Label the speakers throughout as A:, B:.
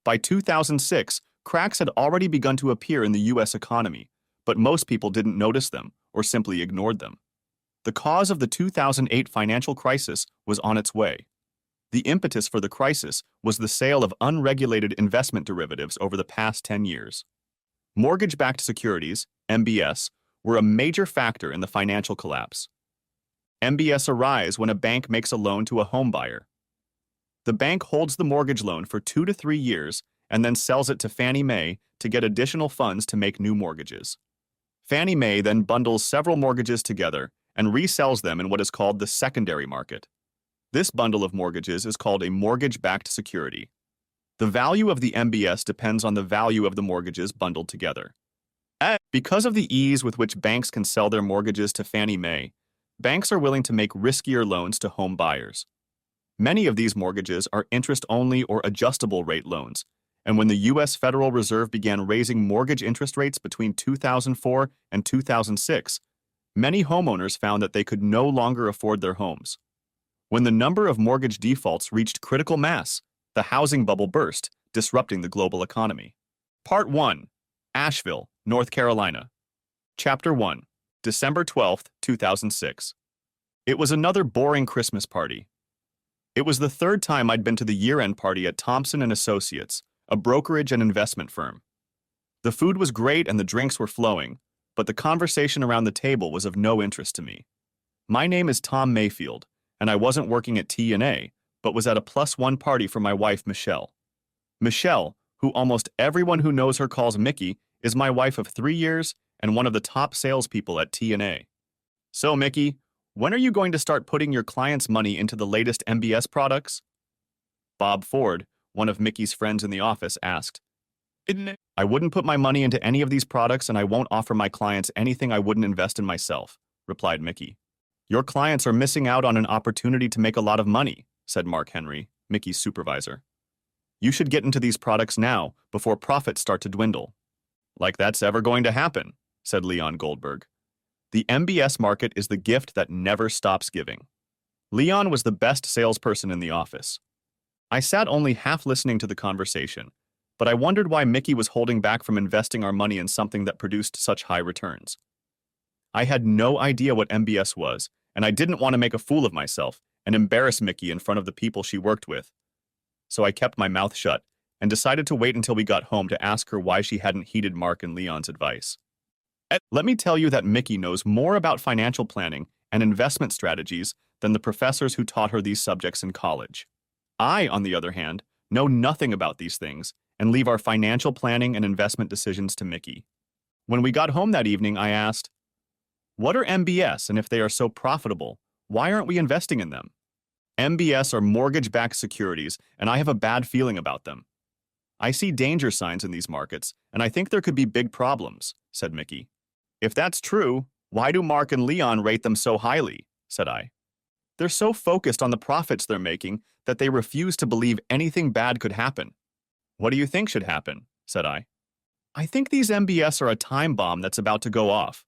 A: By 2006, cracks had already begun to appear in the U.S. economy, but most people didn't notice them or simply ignored them. The cause of the 2008 financial crisis was on its way. The impetus for the crisis was the sale of unregulated investment derivatives over the past 10 years. Mortgage-backed securities, MBS, were a major factor in the financial collapse. MBS arise when a bank makes a loan to a home buyer. The bank holds the mortgage loan for 2 to 3 years and then sells it to Fannie Mae to get additional funds to make new mortgages. Fannie Mae then bundles several mortgages together and resells them in what is called the secondary market. This bundle of mortgages is called a mortgage-backed security. The value of the MBS depends on the value of the mortgages bundled together. Because of the ease with which banks can sell their mortgages to Fannie Mae, banks are willing to make riskier loans to home buyers. Many of these mortgages are interest-only or adjustable-rate loans, and when the U.S. Federal Reserve began raising mortgage interest rates between 2004 and 2006, many homeowners found that they could no longer afford their homes. When the number of mortgage defaults reached critical mass, the housing bubble burst, disrupting the global economy. Part 1. Asheville, North Carolina. Chapter 1. December 12, 2006. It was another boring Christmas party. It was the third time I'd been to the year-end party at Thompson & Associates, a brokerage and investment firm. The food was great and the drinks were flowing, but the conversation around the table was of no interest to me. My name is Tom Mayfield, and I wasn't working at T&A, but was at a +1 party for my wife, Michelle. Michelle, who almost everyone who knows her calls Mickey, is my wife of 3 years and one of the top salespeople at T&A. So, Mickey, when are you going to start putting your clients' money into the latest MBS products? Bob Ford, one of Mickey's friends in the office, asked. I wouldn't put my money into any of these products and I won't offer my clients anything I wouldn't invest in myself, replied Mickey. Your clients are missing out on an opportunity to make a lot of money, said Mark Henry, Mickey's supervisor. You should get into these products now before profits start to dwindle. Like that's ever going to happen, said Leon Goldberg. The MBS market is the gift that never stops giving. Leon was the best salesperson in the office. I sat only half listening to the conversation, but I wondered why Mickey was holding back from investing our money in something that produced such high returns. I had no idea what MBS was, and I didn't want to make a fool of myself and embarrass Mickey in front of the people she worked with. So I kept my mouth shut and decided to wait until we got home to ask her why she hadn't heeded Mark and Leon's advice. Let me tell you that Mickey knows more about financial planning and investment strategies than the professors who taught her these subjects in college. I, on the other hand, know nothing about these things and leave our financial planning and investment decisions to Mickey. When we got home that evening, I asked, "What are MBS, and if they are so profitable, why aren't we investing in them?" MBS are mortgage-backed securities, and I have a bad feeling about them. I see danger signs in these markets, and I think there could be big problems, said Mickey. If that's true, why do Mark and Leon rate them so highly, said I. They're so focused on the profits they're making that they refuse to believe anything bad could happen. What do you think should happen, said I. I think these MBS are a time bomb that's about to go off,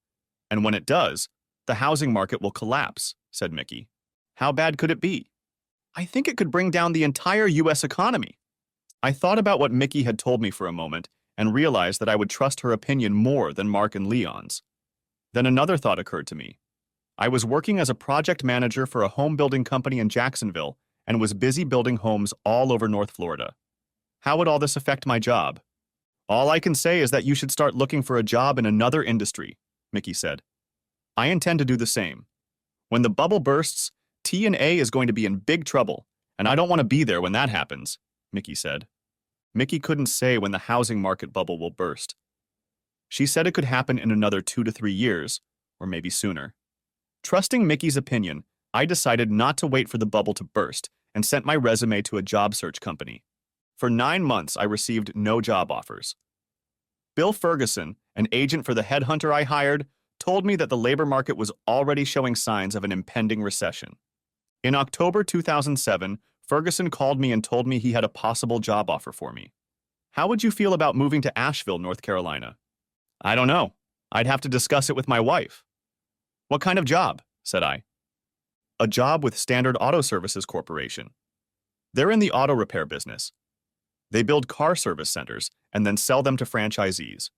A: and when it does, the housing market will collapse, said Mickey. How bad could it be? I think it could bring down the entire U.S. economy. I thought about what Mickey had told me for a moment and realized that I would trust her opinion more than Mark and Leon's. Then another thought occurred to me. I was working as a project manager for a home building company in Jacksonville and was busy building homes all over North Florida. How would all this affect my job? All I can say is that you should start looking for a job in another industry, Mickey said. I intend to do the same. When the bubble bursts, T&A is going to be in big trouble, and I don't want to be there when that happens, Mickey said. Mickey couldn't say when the housing market bubble will burst. She said it could happen in another 2 to 3 years, or maybe sooner. Trusting Mickey's opinion, I decided not to wait for the bubble to burst and sent my resume to a job search company. For 9 months, I received no job offers. Bill Ferguson, an agent for the headhunter I hired, told me that the labor market was already showing signs of an impending recession. In October 2007, Ferguson called me and told me he had a possible job offer for me. How would you feel about moving to Asheville, North Carolina? I don't know. I'd have to discuss it with my wife. What kind of job? Said I. A job with Standard Auto Services Corporation. They're in the auto repair business. They build car service centers and then sell them to franchisees.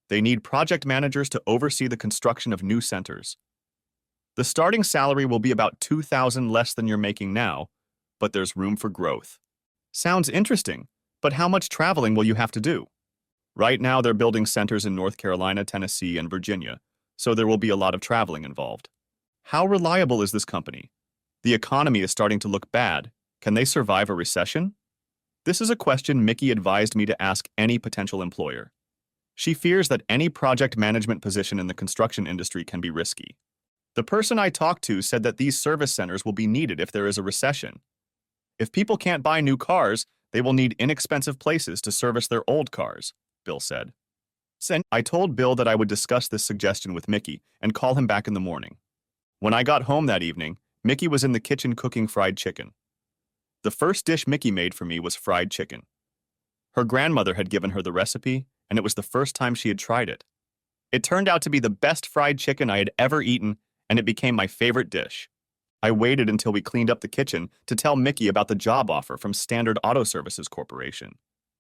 A: They need project managers to oversee the construction of new centers. The starting salary will be about $2,000 less than you're making now, but there's room for growth. Sounds interesting, but how much traveling will you have to do? Right now, they're building centers in North Carolina, Tennessee, and Virginia, so there will be a lot of traveling involved. How reliable is this company? The economy is starting to look bad. Can they survive a recession? This is a question Mickey advised me to ask any potential employer. She fears that any project management position in the construction industry can be risky. The person I talked to said that these service centers will be needed if there is a recession. If people can't buy new cars, they will need inexpensive places to service their old cars, Bill said. I told Bill that I would discuss this suggestion with Mickey and call him back in the morning. When I got home that evening, Mickey was in the kitchen cooking fried chicken. The first dish Mickey made for me was fried chicken. Her grandmother had given her the recipe, and it was the first time she had tried it. It turned out to be the best fried chicken I had ever eaten, and it became my favorite dish. I waited until we cleaned up the kitchen to tell Mickey about the job offer from Standard Auto Services Corporation.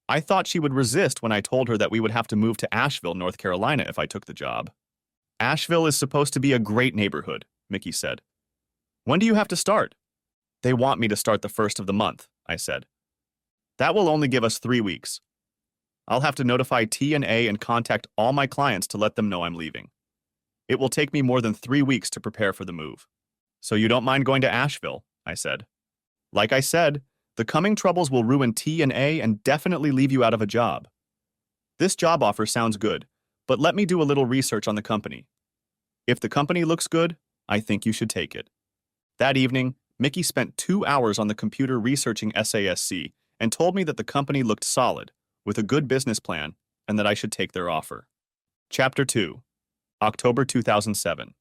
A: I thought she would resist when I told her that we would have to move to Asheville, North Carolina if I took the job. Asheville is supposed to be a great neighborhood, Mickey said. When do you have to start? They want me to start the 1st of the month, I said. That will only give us 3 weeks. I'll have to notify T&A and contact all my clients to let them know I'm leaving. It will take me more than 3 weeks to prepare for the move. So you don't mind going to Asheville, I said. Like I said, the coming troubles will ruin T&A and definitely leave you out of a job. This job offer sounds good, but let me do a little research on the company. If the company looks good, I think you should take it. That evening, Mickey spent 2 hours on the computer researching SASC and told me that the company looked solid, with a good business plan, and that I should take their offer. Chapter 2. October 2007.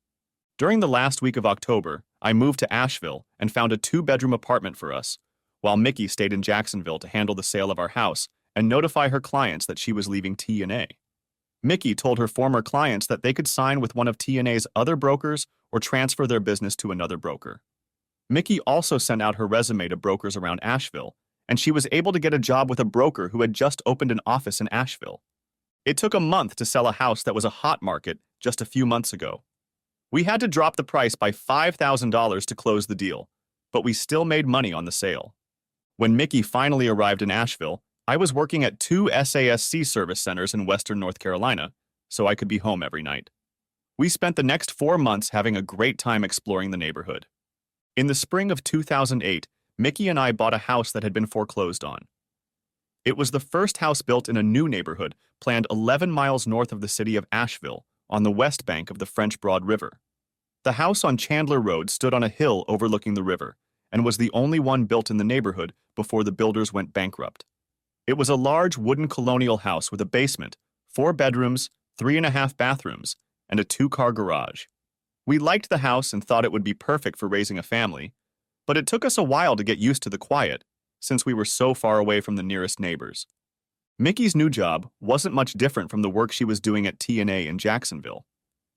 A: During the last week of October, I moved to Asheville and found a 2-bedroom apartment for us, while Mickey stayed in Jacksonville to handle the sale of our house and notify her clients that she was leaving T&A. Mickey told her former clients that they could sign with one of T&A's other brokers or transfer their business to another broker. Mickey also sent out her resume to brokers around Asheville, and she was able to get a job with a broker who had just opened an office in Asheville. It took a month to sell a house that was a hot market just a few months ago. We had to drop the price by $5,000 to close the deal, but we still made money on the sale. When Mickey finally arrived in Asheville, I was working at 2 SASC service centers in Western North Carolina, so I could be home every night. We spent the next 4 months having a great time exploring the neighborhood. In the spring of 2008, Mickey and I bought a house that had been foreclosed on. It was the first house built in a new neighborhood planned 11 miles north of the city of Asheville, on the west bank of the French Broad River. The house on Chandler Road stood on a hill overlooking the river, and was the only one built in the neighborhood before the builders went bankrupt. It was a large wooden colonial house with a basement, 4 bedrooms, 3.5 bathrooms, and a 2-car garage. We liked the house and thought it would be perfect for raising a family, but it took us a while to get used to the quiet, since we were so far away from the nearest neighbors. Mickey's new job wasn't much different from the work she was doing at T&A in Jacksonville.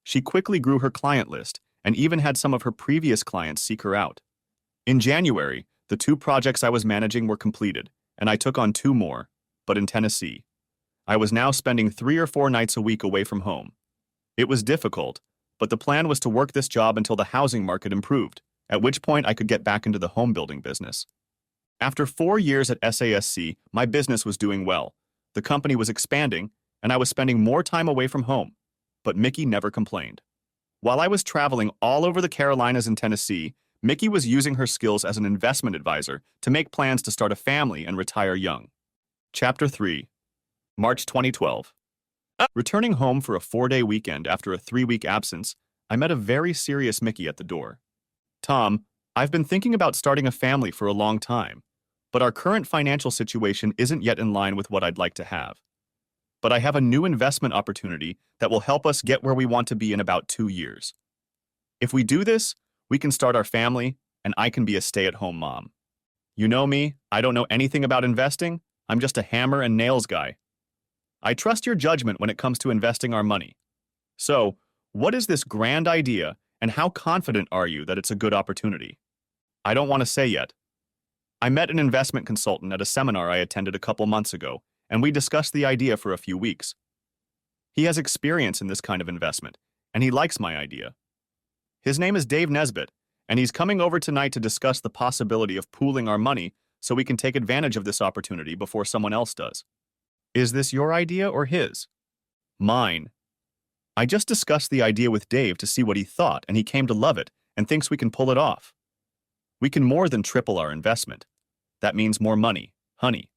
A: She quickly grew her client list and even had some of her previous clients seek her out. In January, the 2 projects I was managing were completed, and I took on 2 more, but in Tennessee. I was now spending 3 or 4 nights a week away from home. It was difficult, but the plan was to work this job until the housing market improved, at which point I could get back into the home building business. After 4 years at SASC, my business was doing well. The company was expanding, and I was spending more time away from home, but Mickey never complained. While I was traveling all over the Carolinas and Tennessee, Mickey was using her skills as an investment advisor to make plans to start a family and retire young. Chapter 3. March 2012. Returning home for a 4-day weekend after a 3-week absence, I met a very serious Mickey at the door. Tom, I've been thinking about starting a family for a long time, but our current financial situation isn't yet in line with what I'd like to have. But I have a new investment opportunity that will help us get where we want to be in about 2 years. If we do this, we can start our family, and I can be a stay-at-home mom. You know me, I don't know anything about investing. I'm just a hammer and nails guy. I trust your judgment when it comes to investing our money. So, what is this grand idea, and how confident are you that it's a good opportunity? I don't want to say yet. I met an investment consultant at a seminar I attended a couple months ago, and we discussed the idea for a few weeks. He has experience in this kind of investment, and he likes my idea. His name is Dave Nesbitt, and he's coming over tonight to discuss the possibility of pooling our money so we can take advantage of this opportunity before someone else does. Is this your idea or his? Mine. I just discussed the idea with Dave to see what he thought, and he came to love it and thinks we can pull it off. We can more than triple our investment. That means more money, honey.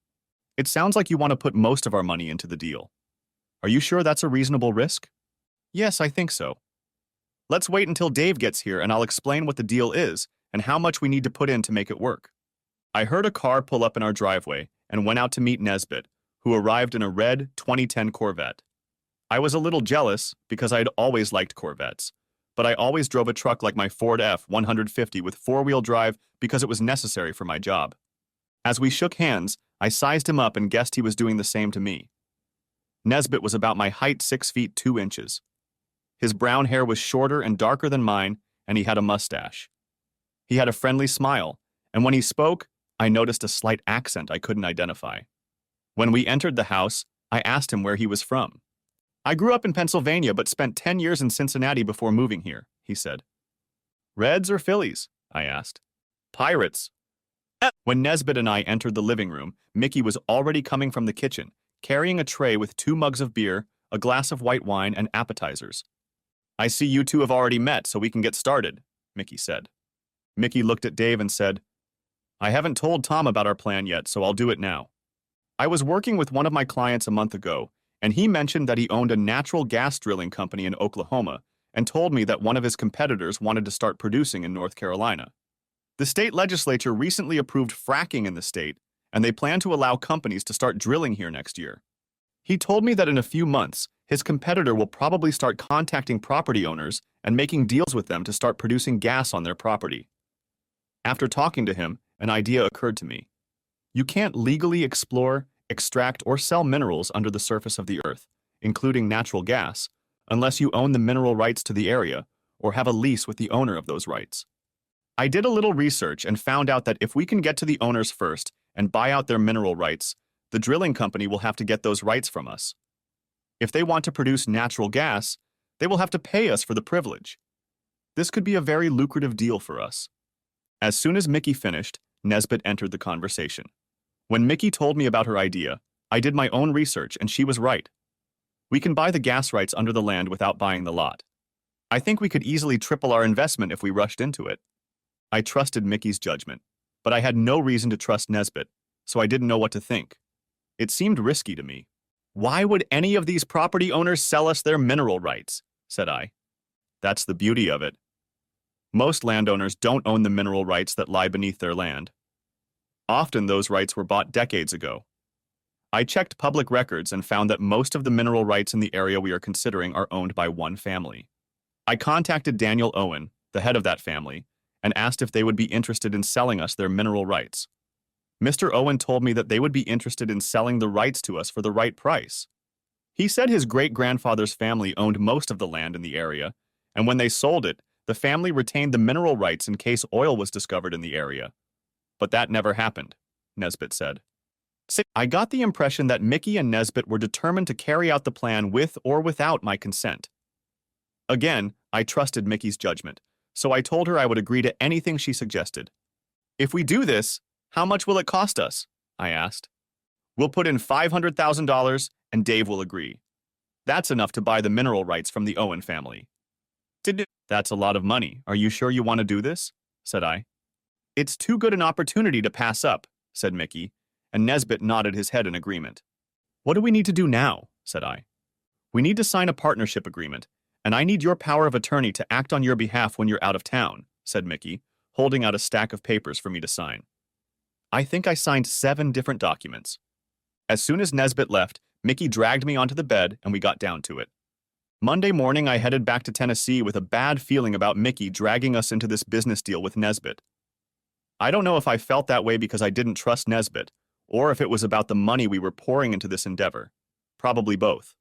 A: It sounds like you want to put most of our money into the deal. Are you sure that's a reasonable risk? Yes, I think so. Let's wait until Dave gets here and I'll explain what the deal is and how much we need to put in to make it work. I heard a car pull up in our driveway and went out to meet Nesbitt, who arrived in a red 2010 Corvette. I was a little jealous because I'd always liked Corvettes, but I always drove a truck like my Ford F-150 with four-wheel drive because it was necessary for my job. As we shook hands, I sized him up and guessed he was doing the same to me. Nesbitt was about my height, 6 feet 2 inches. His brown hair was shorter and darker than mine, and he had a mustache. He had a friendly smile, and when he spoke, I noticed a slight accent I couldn't identify. When we entered the house, I asked him where he was from. I grew up in Pennsylvania but spent 10 years in Cincinnati before moving here, he said. Reds or Phillies? I asked. Pirates. When Nesbitt and I entered the living room, Mickey was already coming from the kitchen, carrying a tray with 2 mugs of beer, a glass of white wine, and appetizers. I see you two have already met, so we can get started, Mickey said. Mickey looked at Dave and said, I haven't told Tom about our plan yet, so I'll do it now. I was working with one of my clients a month ago, and he mentioned that he owned a natural gas drilling company in Oklahoma and told me that one of his competitors wanted to start producing in North Carolina. The state legislature recently approved fracking in the state, and they plan to allow companies to start drilling here next year. He told me that in a few months, his competitor will probably start contacting property owners and making deals with them to start producing gas on their property. After talking to him, an idea occurred to me. You can't legally explore, extract, or sell minerals under the surface of the earth, including natural gas, unless you own the mineral rights to the area or have a lease with the owner of those rights. I did a little research and found out that if we can get to the owners first and buy out their mineral rights, the drilling company will have to get those rights from us. If they want to produce natural gas, they will have to pay us for the privilege. This could be a very lucrative deal for us. As soon as Mickey finished, Nesbitt entered the conversation. When Mickey told me about her idea, I did my own research and she was right. We can buy the gas rights under the land without buying the lot. I think we could easily triple our investment if we rushed into it. I trusted Mickey's judgment, but I had no reason to trust Nesbitt, so I didn't know what to think. It seemed risky to me. Why would any of these property owners sell us their mineral rights? Said I. That's the beauty of it. Most landowners don't own the mineral rights that lie beneath their land. Often those rights were bought decades ago. I checked public records and found that most of the mineral rights in the area we are considering are owned by one family. I contacted Daniel Owen, the head of that family, and asked if they would be interested in selling us their mineral rights. Mr. Owen told me that they would be interested in selling the rights to us for the right price. He said his great-grandfather's family owned most of the land in the area, and when they sold it, the family retained the mineral rights in case oil was discovered in the area. But that never happened, Nesbitt said. I got the impression that Mickey and Nesbitt were determined to carry out the plan with or without my consent. Again, I trusted Mickey's judgment, so I told her I would agree to anything she suggested. If we do this, how much will it cost us? I asked. We'll put in $500,000 and Dave will agree. That's enough to buy the mineral rights from the Owen family. That's a lot of money. Are you sure you want to do this? Said I. It's too good an opportunity to pass up, said Mickey, and Nesbitt nodded his head in agreement. What do we need to do now? Said I. We need to sign a partnership agreement, and I need your power of attorney to act on your behalf when you're out of town, said Mickey, holding out a stack of papers for me to sign. I think I signed 7 different documents. As soon as Nesbitt left, Mickey dragged me onto the bed and we got down to it. Monday morning, I headed back to Tennessee with a bad feeling about Mickey dragging us into this business deal with Nesbitt. I don't know if I felt that way because I didn't trust Nesbitt, or if it was about the money we were pouring into this endeavor. Probably both.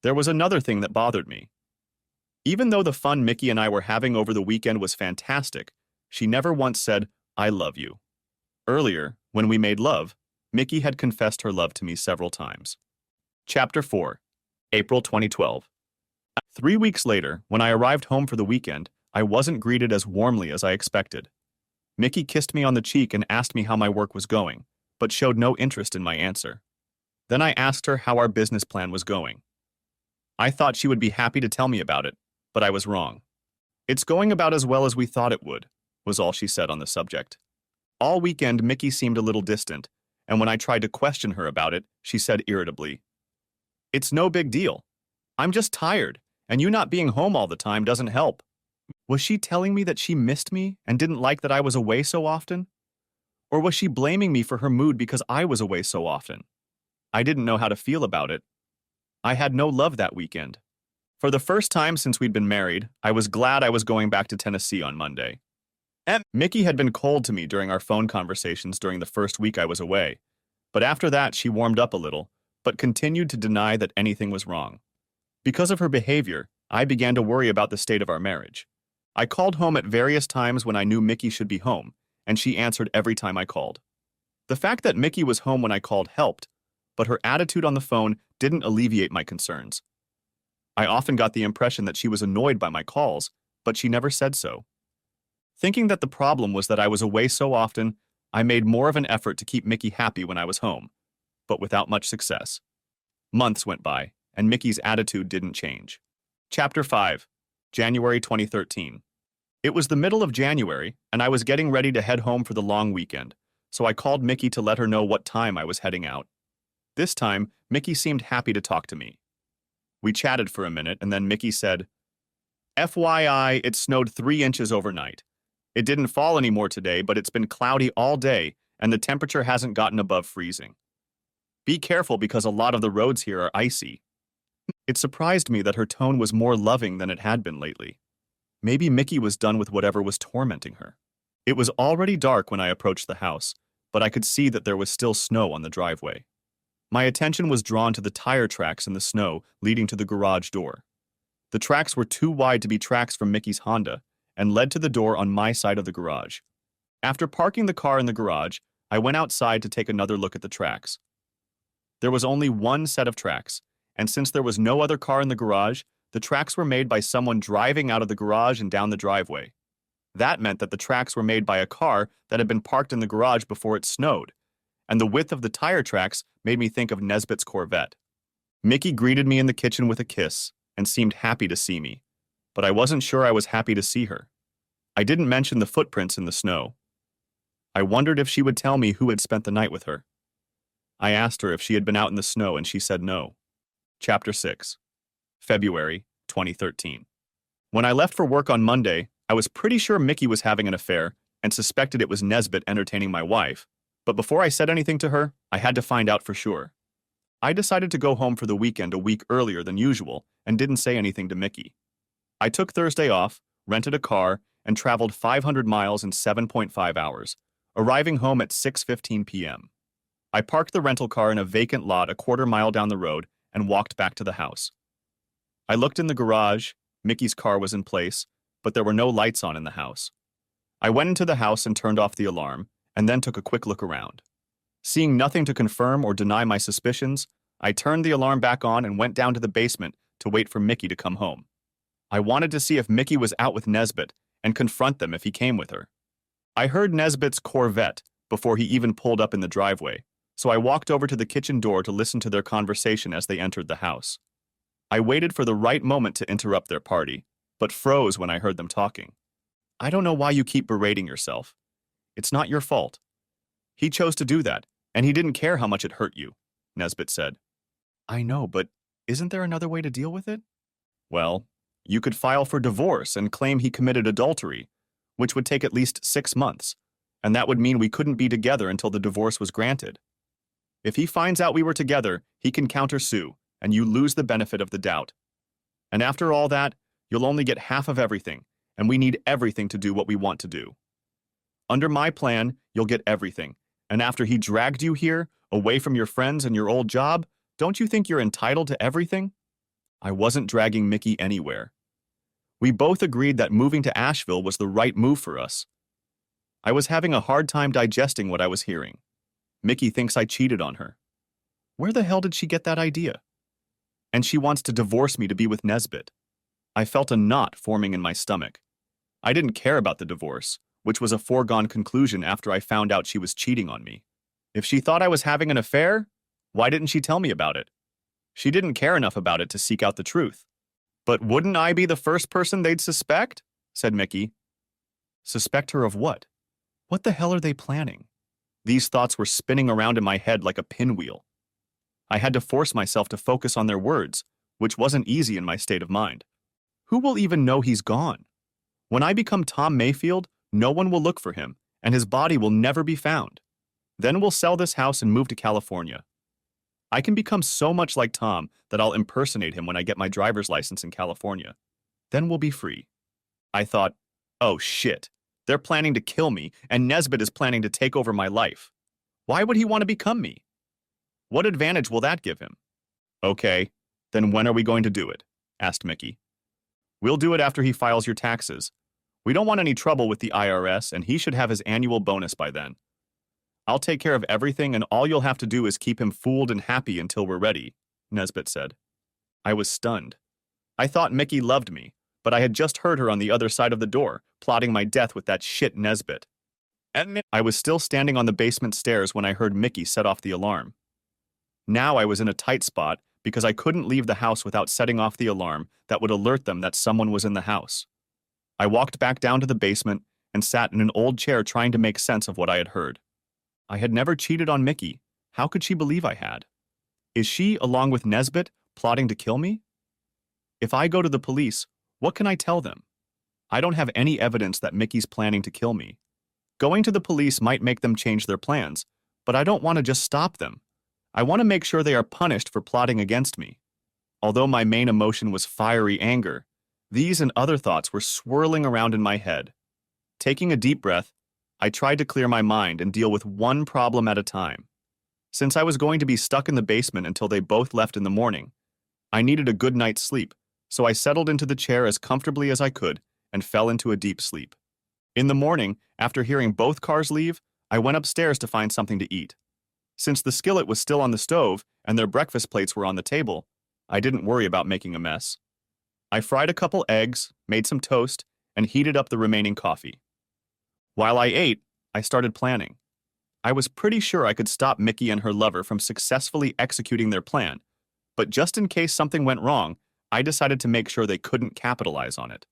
A: There was another thing that bothered me. Even though the fun Mickey and I were having over the weekend was fantastic, she never once said, "I love you." Earlier, when we made love, Mickey had confessed her love to me several times. Chapter 4. April 2012. 3 weeks later, when I arrived home for the weekend, I wasn't greeted as warmly as I expected. Mickey kissed me on the cheek and asked me how my work was going, but showed no interest in my answer. Then I asked her how our business plan was going. I thought she would be happy to tell me about it, but I was wrong. "It's going about as well as we thought it would," was all she said on the subject. All weekend, Mickey seemed a little distant, and when I tried to question her about it, she said irritably, "It's no big deal. I'm just tired, and you not being home all the time doesn't help." Was she telling me that she missed me and didn't like that I was away so often? Or was she blaming me for her mood because I was away so often? I didn't know how to feel about it. I had no love that weekend. For the first time since we'd been married, I was glad I was going back to Tennessee on Monday. Mickey had been cold to me during our phone conversations during the first week I was away, but after that she warmed up a little, but continued to deny that anything was wrong. Because of her behavior, I began to worry about the state of our marriage. I called home at various times when I knew Mickey should be home, and she answered every time I called. The fact that Mickey was home when I called helped, but her attitude on the phone didn't alleviate my concerns. I often got the impression that she was annoyed by my calls, but she never said so. Thinking that the problem was that I was away so often, I made more of an effort to keep Mickey happy when I was home, but without much success. Months went by, and Mickey's attitude didn't change. Chapter 5. January 2013. It was the middle of January, and I was getting ready to head home for the long weekend, so I called Mickey to let her know what time I was heading out. This time, Mickey seemed happy to talk to me. We chatted for a minute, and then Mickey said, "FYI, it snowed 3 inches overnight. It didn't fall any more today, but it's been cloudy all day, and the temperature hasn't gotten above freezing. Be careful because a lot of the roads here are icy." It surprised me that her tone was more loving than it had been lately. Maybe Mickey was done with whatever was tormenting her. It was already dark when I approached the house, but I could see that there was still snow on the driveway. My attention was drawn to the tire tracks in the snow leading to the garage door. The tracks were too wide to be tracks from Mickey's Honda and led to the door on my side of the garage. After parking the car in the garage, I went outside to take another look at the tracks. There was only one set of tracks, and since there was no other car in the garage, the tracks were made by someone driving out of the garage and down the driveway. That meant that the tracks were made by a car that had been parked in the garage before it snowed, and the width of the tire tracks made me think of Nesbitt's Corvette. Mickey greeted me in the kitchen with a kiss and seemed happy to see me, but I wasn't sure I was happy to see her. I didn't mention the footprints in the snow. I wondered if she would tell me who had spent the night with her. I asked her if she had been out in the snow, and she said no. Chapter 6. February 2013. When I left for work on Monday, I was pretty sure Mickey was having an affair and suspected it was Nesbitt entertaining my wife, but before I said anything to her, I had to find out for sure. I decided to go home for the weekend a week earlier than usual and didn't say anything to Mickey. I took Thursday off, rented a car, and traveled 500 miles in 7.5 hours, arriving home at 6:15 p.m. I parked the rental car in a vacant lot a quarter-mile down the road and walked back to the house. I looked in the garage. Mickey's car was in place, but there were no lights on in the house. I went into the house and turned off the alarm, and then took a quick look around. Seeing nothing to confirm or deny my suspicions, I turned the alarm back on and went down to the basement to wait for Mickey to come home. I wanted to see if Mickey was out with Nesbitt and confront them if he came with her. I heard Nesbitt's Corvette before he even pulled up in the driveway, so I walked over to the kitchen door to listen to their conversation as they entered the house. I waited for the right moment to interrupt their party, but froze when I heard them talking. "I don't know why you keep berating yourself. It's not your fault. He chose to do that, and he didn't care how much it hurt you," Nesbitt said. "I know, but isn't there another way to deal with it?" "Well, you could file for divorce and claim he committed adultery, which would take at least 6 months, and that would mean we couldn't be together until the divorce was granted. If he finds out we were together, he can countersue, and you lose the benefit of the doubt. And after all that, you'll only get half of everything, and we need everything to do what we want to do. Under my plan, you'll get everything, and after he dragged you here, away from your friends and your old job, don't you think you're entitled to everything?" I wasn't dragging Mickey anywhere. We both agreed that moving to Asheville was the right move for us. I was having a hard time digesting what I was hearing. Mickey thinks I cheated on her. Where the hell did she get that idea? And she wants to divorce me to be with Nesbit. I felt a knot forming in my stomach. I didn't care about the divorce, which was a foregone conclusion after I found out she was cheating on me. If she thought I was having an affair, why didn't she tell me about it? She didn't care enough about it to seek out the truth. But wouldn't I be the first person they'd suspect? Said Mickey. Suspect her of what? What the hell are they planning? These thoughts were spinning around in my head like a pinwheel. I had to force myself to focus on their words, which wasn't easy in my state of mind. Who will even know he's gone? When I become Tom Mayfield, no one will look for him, and his body will never be found. Then we'll sell this house and move to California. I can become so much like Tom that I'll impersonate him when I get my driver's license in California. Then we'll be free. I thought, oh shit, they're planning to kill me, and Nesbit is planning to take over my life. Why would he want to become me? What advantage will that give him? Okay, then when are we going to do it? Asked Mickey. We'll do it after he files your taxes. We don't want any trouble with the IRS, and he should have his annual bonus by then. I'll take care of everything, and all you'll have to do is keep him fooled and happy until we're ready, Nesbit said. I was stunned. I thought Mickey loved me, but I had just heard her on the other side of the door, plotting my death with that shit Nesbit. I was still standing on the basement stairs when I heard Mickey set off the alarm. Now I was in a tight spot because I couldn't leave the house without setting off the alarm that would alert them that someone was in the house. I walked back down to the basement and sat in an old chair trying to make sense of what I had heard. I had never cheated on Mickey. How could she believe I had? Is she, along with Nesbit, plotting to kill me? If I go to the police, what can I tell them? I don't have any evidence that Mickey's planning to kill me. Going to the police might make them change their plans, but I don't want to just stop them. I want to make sure they are punished for plotting against me. Although my main emotion was fiery anger, these and other thoughts were swirling around in my head. Taking a deep breath, I tried to clear my mind and deal with one problem at a time. Since I was going to be stuck in the basement until they both left in the morning, I needed a good night's sleep, so I settled into the chair as comfortably as I could and fell into a deep sleep. In the morning, after hearing both cars leave, I went upstairs to find something to eat. Since the skillet was still on the stove and their breakfast plates were on the table, I didn't worry about making a mess. I fried a couple eggs, made some toast, and heated up the remaining coffee. While I ate, I started planning. I was pretty sure I could stop Mickey and her lover from successfully executing their plan, but just in case something went wrong, I decided to make sure they couldn't capitalize on it.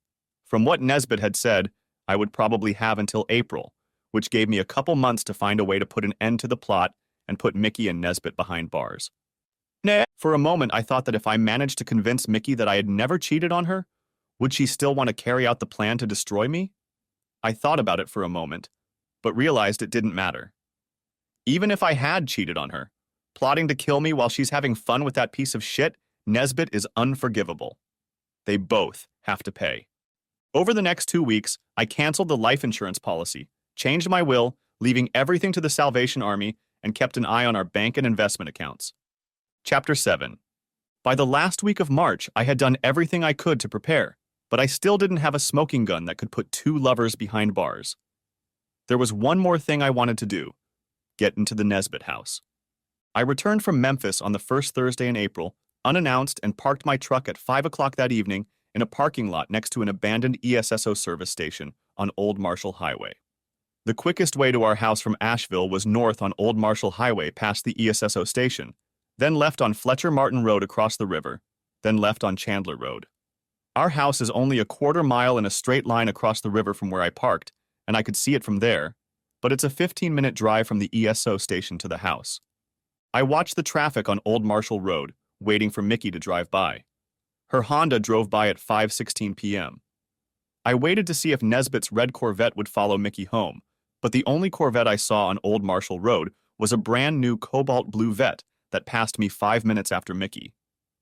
A: From what Nesbit had said, I would probably have until April, which gave me a couple months to find a way to put an end to the plot and put Mickey and Nesbit behind bars. For a moment, I thought that if I managed to convince Mickey that I had never cheated on her, would she still want to carry out the plan to destroy me? I thought about it for a moment, but realized it didn't matter. Even if I had cheated on her, plotting to kill me while she's having fun with that piece of shit, Nesbit is unforgivable. They both have to pay. Over the next 2 weeks, I canceled the life insurance policy, changed my will, leaving everything to the Salvation Army, and kept an eye on our bank and investment accounts. Chapter 7. By the last week of March, I had done everything I could to prepare, but I still didn't have a smoking gun that could put 2 lovers behind bars. There was one more thing I wanted to do: get into the Nesbit house. I returned from Memphis on the first Thursday in April, unannounced, and parked my truck at 5 o'clock that evening in a parking lot next to an abandoned ESSO service station on Old Marshall Highway. The quickest way to our house from Asheville was north on Old Marshall Highway past the ESSO station, then left on Fletcher Martin Road across the river, then left on Chandler Road. Our house is only a quarter mile in a straight line across the river from where I parked, and I could see it from there, but it's a 15-minute drive from the ESO station to the house. I watched the traffic on Old Marshall Road, waiting for Mickey to drive by. Her Honda drove by at 5:16 p.m. I waited to see if Nesbit's red Corvette would follow Mickey home, but the only Corvette I saw on Old Marshall Road was a brand new cobalt blue Vette that passed me 5 minutes after Mickey.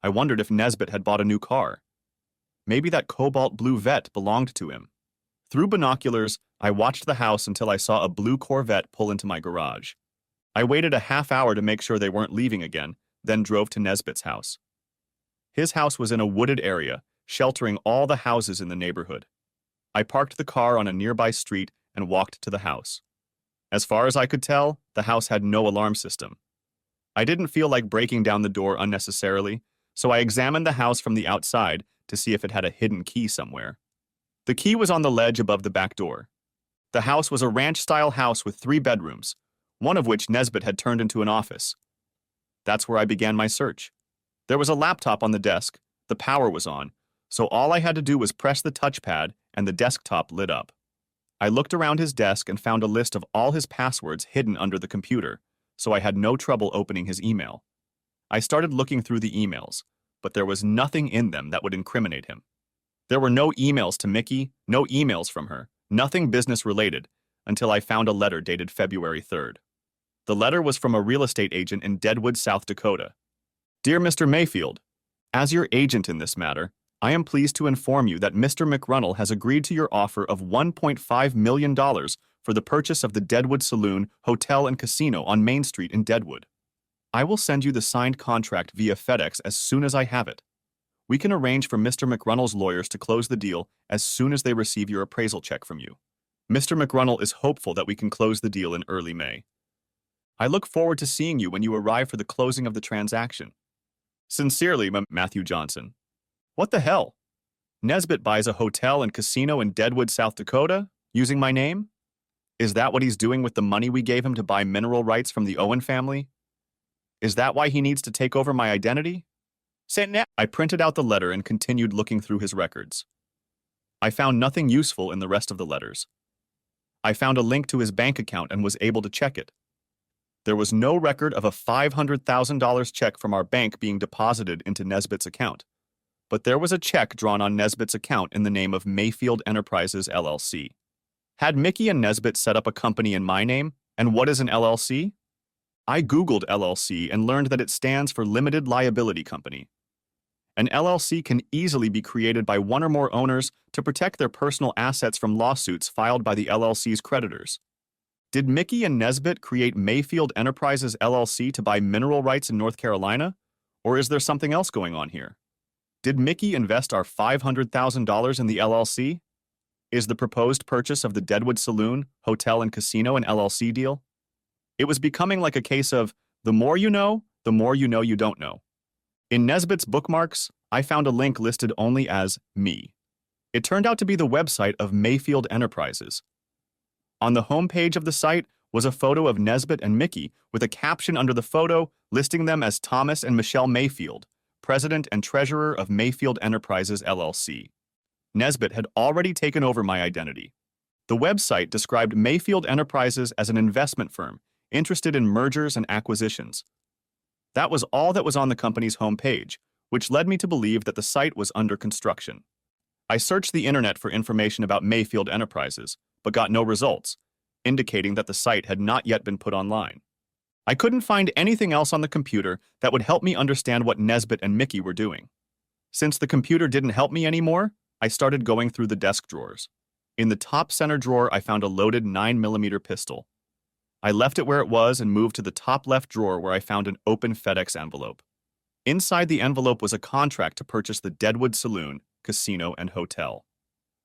A: I wondered if Nesbit had bought a new car. Maybe that cobalt blue Vette belonged to him. Through binoculars, I watched the house until I saw a blue Corvette pull into my garage. I waited a half hour to make sure they weren't leaving again, then drove to Nesbit's house. His house was in a wooded area, sheltering all the houses in the neighborhood. I parked the car on a nearby street and walked to the house. As far as I could tell, the house had no alarm system. I didn't feel like breaking down the door unnecessarily, so I examined the house from the outside to see if it had a hidden key somewhere. The key was on the ledge above the back door. The house was a ranch-style house with 3 bedrooms, one of which Nesbitt had turned into an office. That's where I began my search. There was a laptop on the desk, the power was on, so all I had to do was press the touchpad and the desktop lit up. I looked around his desk and found a list of all his passwords hidden under the computer, so I had no trouble opening his email. I started looking through the emails, but there was nothing in them that would incriminate him. There were no emails to Mickey, no emails from her, nothing business-related, until I found a letter dated February 3rd. The letter was from a real estate agent in Deadwood, South Dakota. Dear Mr. Mayfield, as your agent in this matter, I am pleased to inform you that Mr. McRunnell has agreed to your offer of $1.5 million for the purchase of the Deadwood Saloon, Hotel, and Casino on Main Street in Deadwood. I will send you the signed contract via FedEx as soon as I have it. We can arrange for Mr. McRunnell's lawyers to close the deal as soon as they receive your appraisal check from you. Mr. McRunnell is hopeful that we can close the deal in early May. I look forward to seeing you when you arrive for the closing of the transaction. Sincerely, Matthew Johnson. What the hell? Nesbitt buys a hotel and casino in Deadwood, South Dakota, using my name? Is that what he's doing with the money we gave him to buy mineral rights from the Owen family? Is that why he needs to take over my identity? I printed out the letter and continued looking through his records. I found nothing useful in the rest of the letters. I found a link to his bank account and was able to check it. There was no record of a $500,000 check from our bank being deposited into Nesbitt's account, but there was a check drawn on Nesbitt's account in the name of Mayfield Enterprises, LLC. Had Mickey and Nesbitt set up a company in my name, and what is an LLC? I Googled LLC and learned that it stands for Limited Liability Company. An LLC can easily be created by one or more owners to protect their personal assets from lawsuits filed by the LLC's creditors. Did Mickey and Nesbitt create Mayfield Enterprises LLC to buy mineral rights in North Carolina? Or is there something else going on here? Did Mickey invest our $500,000 in the LLC? Is the proposed purchase of the Deadwood Saloon, Hotel, and Casino an LLC deal? It was becoming like a case of, the more you know you don't know. In Nesbitt's bookmarks, I found a link listed only as me. It turned out to be the website of Mayfield Enterprises. On the homepage of the site was a photo of Nesbitt and Mickey with a caption under the photo listing them as Thomas and Michelle Mayfield, President and Treasurer of Mayfield Enterprises, LLC. Nesbitt had already taken over my identity. The website described Mayfield Enterprises as an investment firm interested in mergers and acquisitions. That was all that was on the company's homepage, which led me to believe that the site was under construction. I searched the internet for information about Mayfield Enterprises, but got no results, indicating that the site had not yet been put online. I couldn't find anything else on the computer that would help me understand what Nesbitt and Mickey were doing. Since the computer didn't help me anymore, I started going through the desk drawers. In the top center drawer, I found a loaded 9mm pistol. I left it where it was and moved to the top left drawer where I found an open FedEx envelope. Inside the envelope was a contract to purchase the Deadwood Saloon, Casino, and Hotel.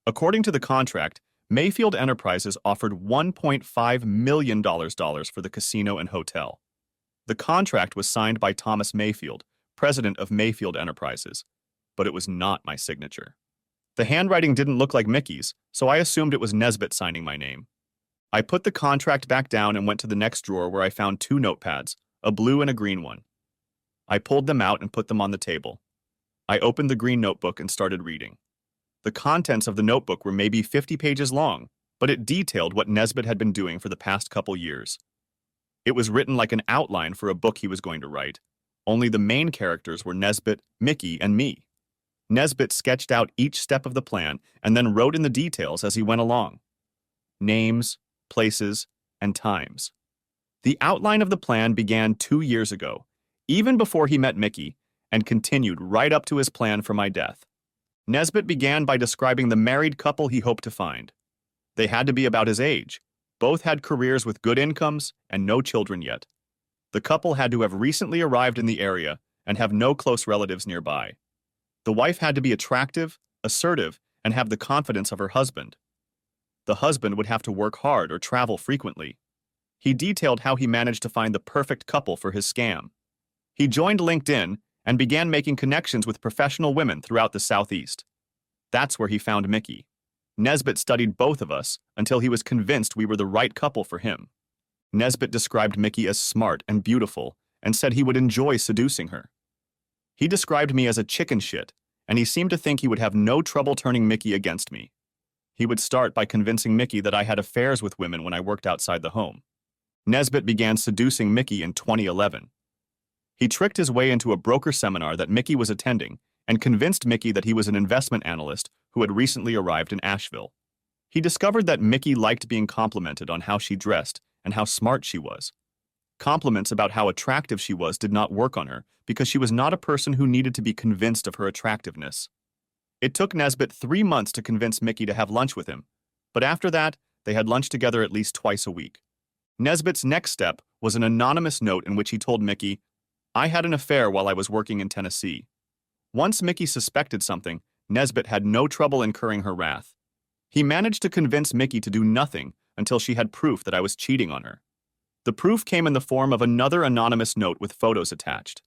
A: According to the contract, Mayfield Enterprises offered $1.5 million for the casino and hotel. The contract was signed by Thomas Mayfield, president of Mayfield Enterprises, but it was not my signature. The handwriting didn't look like Mickey's, so I assumed it was Nesbitt signing my name. I put the contract back down and went to the next drawer where I found 2 notepads, a blue and a green one. I pulled them out and put them on the table. I opened the green notebook and started reading. The contents of the notebook were maybe 50 pages long, but it detailed what Nesbitt had been doing for the past couple years. It was written like an outline for a book he was going to write, only the main characters were Nesbitt, Mickey, and me. Nesbitt sketched out each step of the plan and then wrote in the details as he went along. Names, places, and times. The outline of the plan began 2 years ago, even before he met Mickey, and continued right up to his plan for my death. Nesbitt began by describing the married couple he hoped to find. They had to be about his age. Both had careers with good incomes and no children yet. The couple had to have recently arrived in the area and have no close relatives nearby. The wife had to be attractive, assertive, and have the confidence of her husband. the husband would have to work hard or travel frequently. He detailed how he managed to find the perfect couple for his scam. He joined LinkedIn and began making connections with professional women throughout the Southeast. That's where he found Mickey. Nesbitt studied both of us until he was convinced we were the right couple for him. Nesbitt described Mickey as smart and beautiful and said he would enjoy seducing her. He described me as a chicken shit, and he seemed to think he would have no trouble turning Mickey against me. He would start by convincing Mickey that I had affairs with women when I worked outside the home. Nesbitt began seducing Mickey in 2011. He tricked his way into a broker seminar that Mickey was attending and convinced Mickey that he was an investment analyst who had recently arrived in Asheville. He discovered that Mickey liked being complimented on how she dressed and how smart she was. Compliments about how attractive she was did not work on her because she was not a person who needed to be convinced of her attractiveness. It took Nesbitt 3 months to convince Mickey to have lunch with him, but after that, they had lunch together at least twice a week. Nesbitt's next step was an anonymous note in which he told Mickey, "I had an affair while I was working in Tennessee." Once Mickey suspected something, Nesbitt had no trouble incurring her wrath. He managed to convince Mickey to do nothing until she had proof that I was cheating on her. The proof came in the form of another anonymous note with photos attached.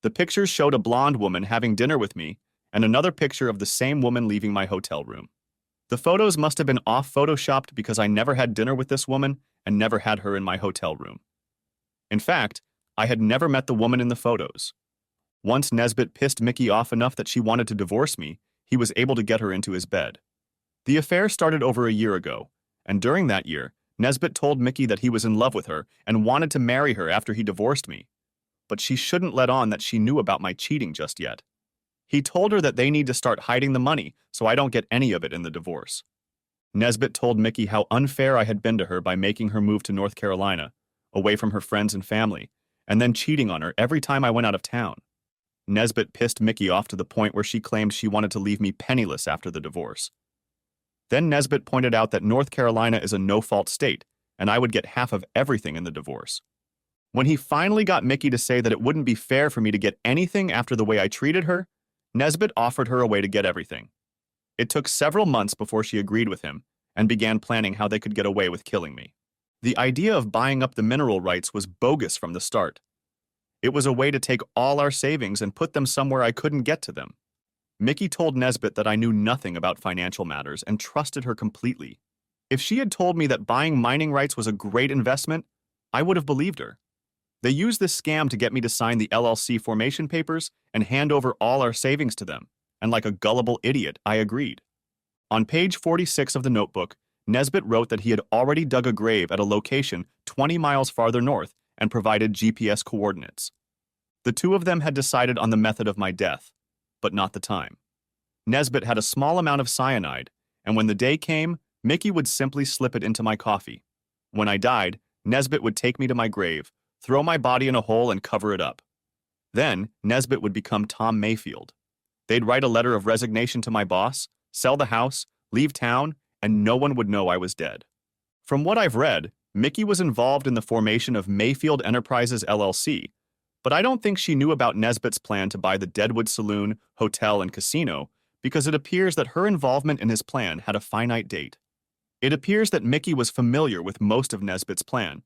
A: The pictures showed a blonde woman having dinner with me and another picture of the same woman leaving my hotel room. The photos must have been off-photoshopped because I never had dinner with this woman and never had her in my hotel room. In fact, I had never met the woman in the photos. Once Nesbitt pissed Mickey off enough that she wanted to divorce me, he was able to get her into his bed. The affair started over a year ago, and during that year, Nesbitt told Mickey that he was in love with her and wanted to marry her after he divorced me. But she shouldn't let on that she knew about my cheating just yet. He told her that they need to start hiding the money so I don't get any of it in the divorce. Nesbitt told Mickey how unfair I had been to her by making her move to North Carolina, away from her friends and family, and then cheating on her every time I went out of town. Nesbitt pissed Mickey off to the point where she claimed she wanted to leave me penniless after the divorce. Then Nesbitt pointed out that North Carolina is a no-fault state, and I would get half of everything in the divorce. When he finally got Mickey to say that it wouldn't be fair for me to get anything after the way I treated her, Nesbitt offered her a way to get everything. It took several months before she agreed with him and began planning how they could get away with killing me. The idea of buying up the mineral rights was bogus from the start. It was a way to take all our savings and put them somewhere I couldn't get to them. Mickey told Nesbitt that I knew nothing about financial matters and trusted her completely. If she had told me that buying mining rights was a great investment, I would have believed her. They used this scam to get me to sign the LLC formation papers and hand over all our savings to them, and like a gullible idiot, I agreed. On page 46 of the notebook, Nesbitt wrote that he had already dug a grave at a location 20 miles farther north and provided GPS coordinates. The two of them had decided on the method of my death, but not the time. Nesbitt had a small amount of cyanide, and when the day came, Mickey would simply slip it into my coffee. When I died, Nesbitt would take me to my grave, throw my body in a hole and cover it up. Then, Nesbitt would become Tom Mayfield. They'd write a letter of resignation to my boss, sell the house, leave town, and no one would know I was dead. From what I've read, Mickey was involved in the formation of Mayfield Enterprises LLC, but I don't think she knew about Nesbitt's plan to buy the Deadwood saloon, hotel, and casino because it appears that her involvement in his plan had a finite date. It appears that Mickey was familiar with most of Nesbitt's plan,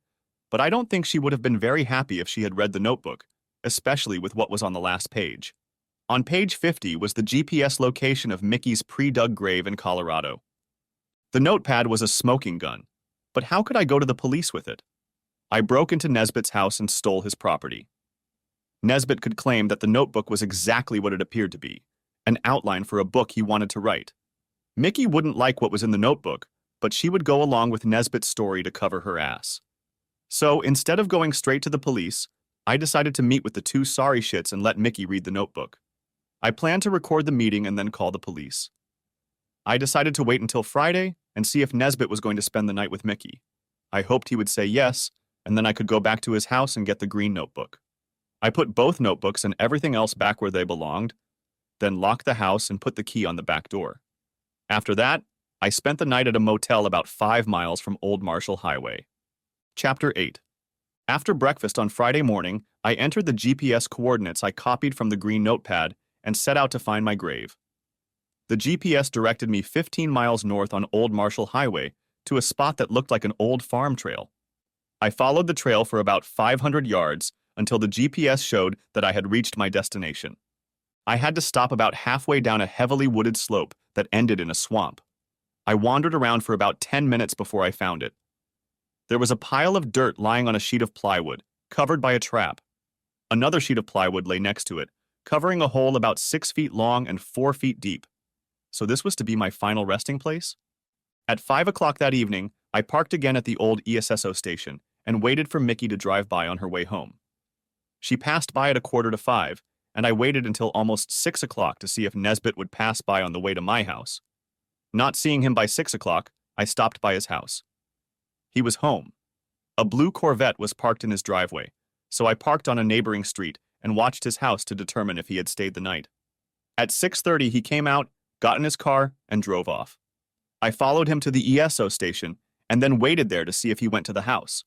A: but I don't think she would have been very happy if she had read the notebook, especially with what was on the last page. On page 50 was the GPS location of Mickey's pre-dug grave in Colorado. The notepad was a smoking gun, but how could I go to the police with it? I broke into Nesbitt's house and stole his property. Nesbitt could claim that the notebook was exactly what it appeared to be, an outline for a book he wanted to write. Mickey wouldn't like what was in the notebook, but she would go along with Nesbitt's story to cover her ass. So, instead of going straight to the police, I decided to meet with the two sorry shits and let Mickey read the notebook. I planned to record the meeting and then call the police. I decided to wait until Friday and see if Nesbitt was going to spend the night with Mickey. I hoped he would say yes, and then I could go back to his house and get the green notebook. I put both notebooks and everything else back where they belonged, then locked the house and put the key on the back door. After that, I spent the night at a motel about 5 miles from Old Marshall Highway. Chapter 8. After breakfast on Friday morning, I entered the GPS coordinates I copied from the green notepad and set out to find my grave. The GPS directed me 15 miles north on Old Marshall Highway to a spot that looked like an old farm trail. I followed the trail for about 500 yards until the GPS showed that I had reached my destination. I had to stop about halfway down a heavily wooded slope that ended in a swamp. I wandered around for about 10 minutes before I found it. There was a pile of dirt lying on a sheet of plywood, covered by a trap. Another sheet of plywood lay next to it, covering a hole about 6 feet long and 4 feet deep. So this was to be my final resting place? At 5 o'clock that evening, I parked again at the old ESSO station and waited for Mickey to drive by on her way home. She passed by at 4:45, and I waited until almost 6 o'clock to see if Nesbitt would pass by on the way to my house. Not seeing him by 6 o'clock, I stopped by his house. He was home. A blue Corvette was parked in his driveway, so I parked on a neighboring street and watched his house to determine if he had stayed the night. At 6:30, he came out, got in his car, and drove off. I followed him to the ESO station and then waited there to see if he went to the house.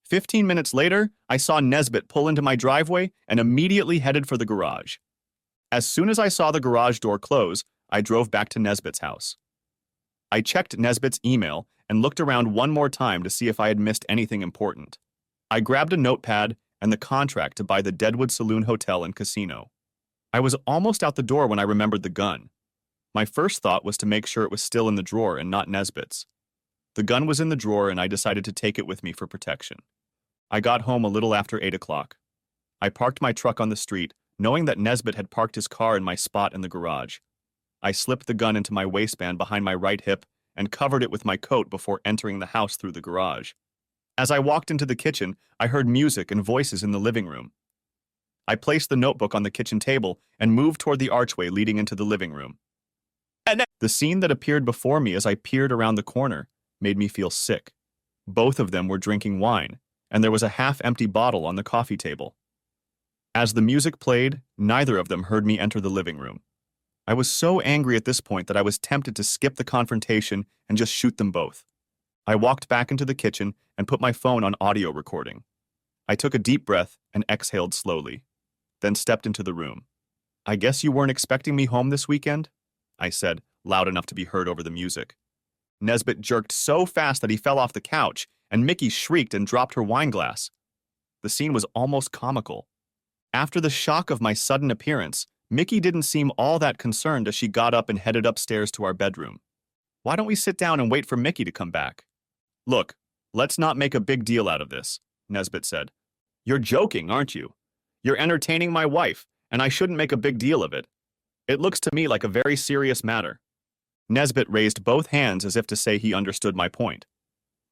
A: 15 minutes later, I saw Nesbitt pull into my driveway and immediately headed for the garage. As soon as I saw the garage door close, I drove back to Nesbitt's house. I checked Nesbitt's email and looked around one more time to see if I had missed anything important. I grabbed a notepad and the contract to buy the Deadwood Saloon Hotel and Casino. I was almost out the door when I remembered the gun. My first thought was to make sure it was still in the drawer and not Nesbitt's. The gun was in the drawer and I decided to take it with me for protection. I got home a little after 8 o'clock. I parked my truck on the street, knowing that Nesbitt had parked his car in my spot in the garage. I slipped the gun into my waistband behind my right hip and covered it with my coat before entering the house through the garage. As I walked into the kitchen, I heard music and voices in the living room. I placed the notebook on the kitchen table and moved toward the archway leading into the living room. The scene that appeared before me as I peered around the corner made me feel sick. Both of them were drinking wine, and there was a half-empty bottle on the coffee table. As the music played, neither of them heard me enter the living room. I was so angry at this point that I was tempted to skip the confrontation and just shoot them both. I walked back into the kitchen and put my phone on audio recording. I took a deep breath and exhaled slowly, then stepped into the room. "I guess you weren't expecting me home this weekend?" I said, loud enough to be heard over the music. Nesbitt jerked so fast that he fell off the couch, and Mickey shrieked and dropped her wine glass. The scene was almost comical. After the shock of my sudden appearance, Mickey didn't seem all that concerned as she got up and headed upstairs to our bedroom. "Why don't we sit down and wait for Mickey to come back?" "Look, let's not make a big deal out of this," Nesbitt said. "You're joking, aren't you? You're entertaining my wife, and I shouldn't make a big deal of it. It looks to me like a very serious matter." Nesbitt raised both hands as if to say he understood my point.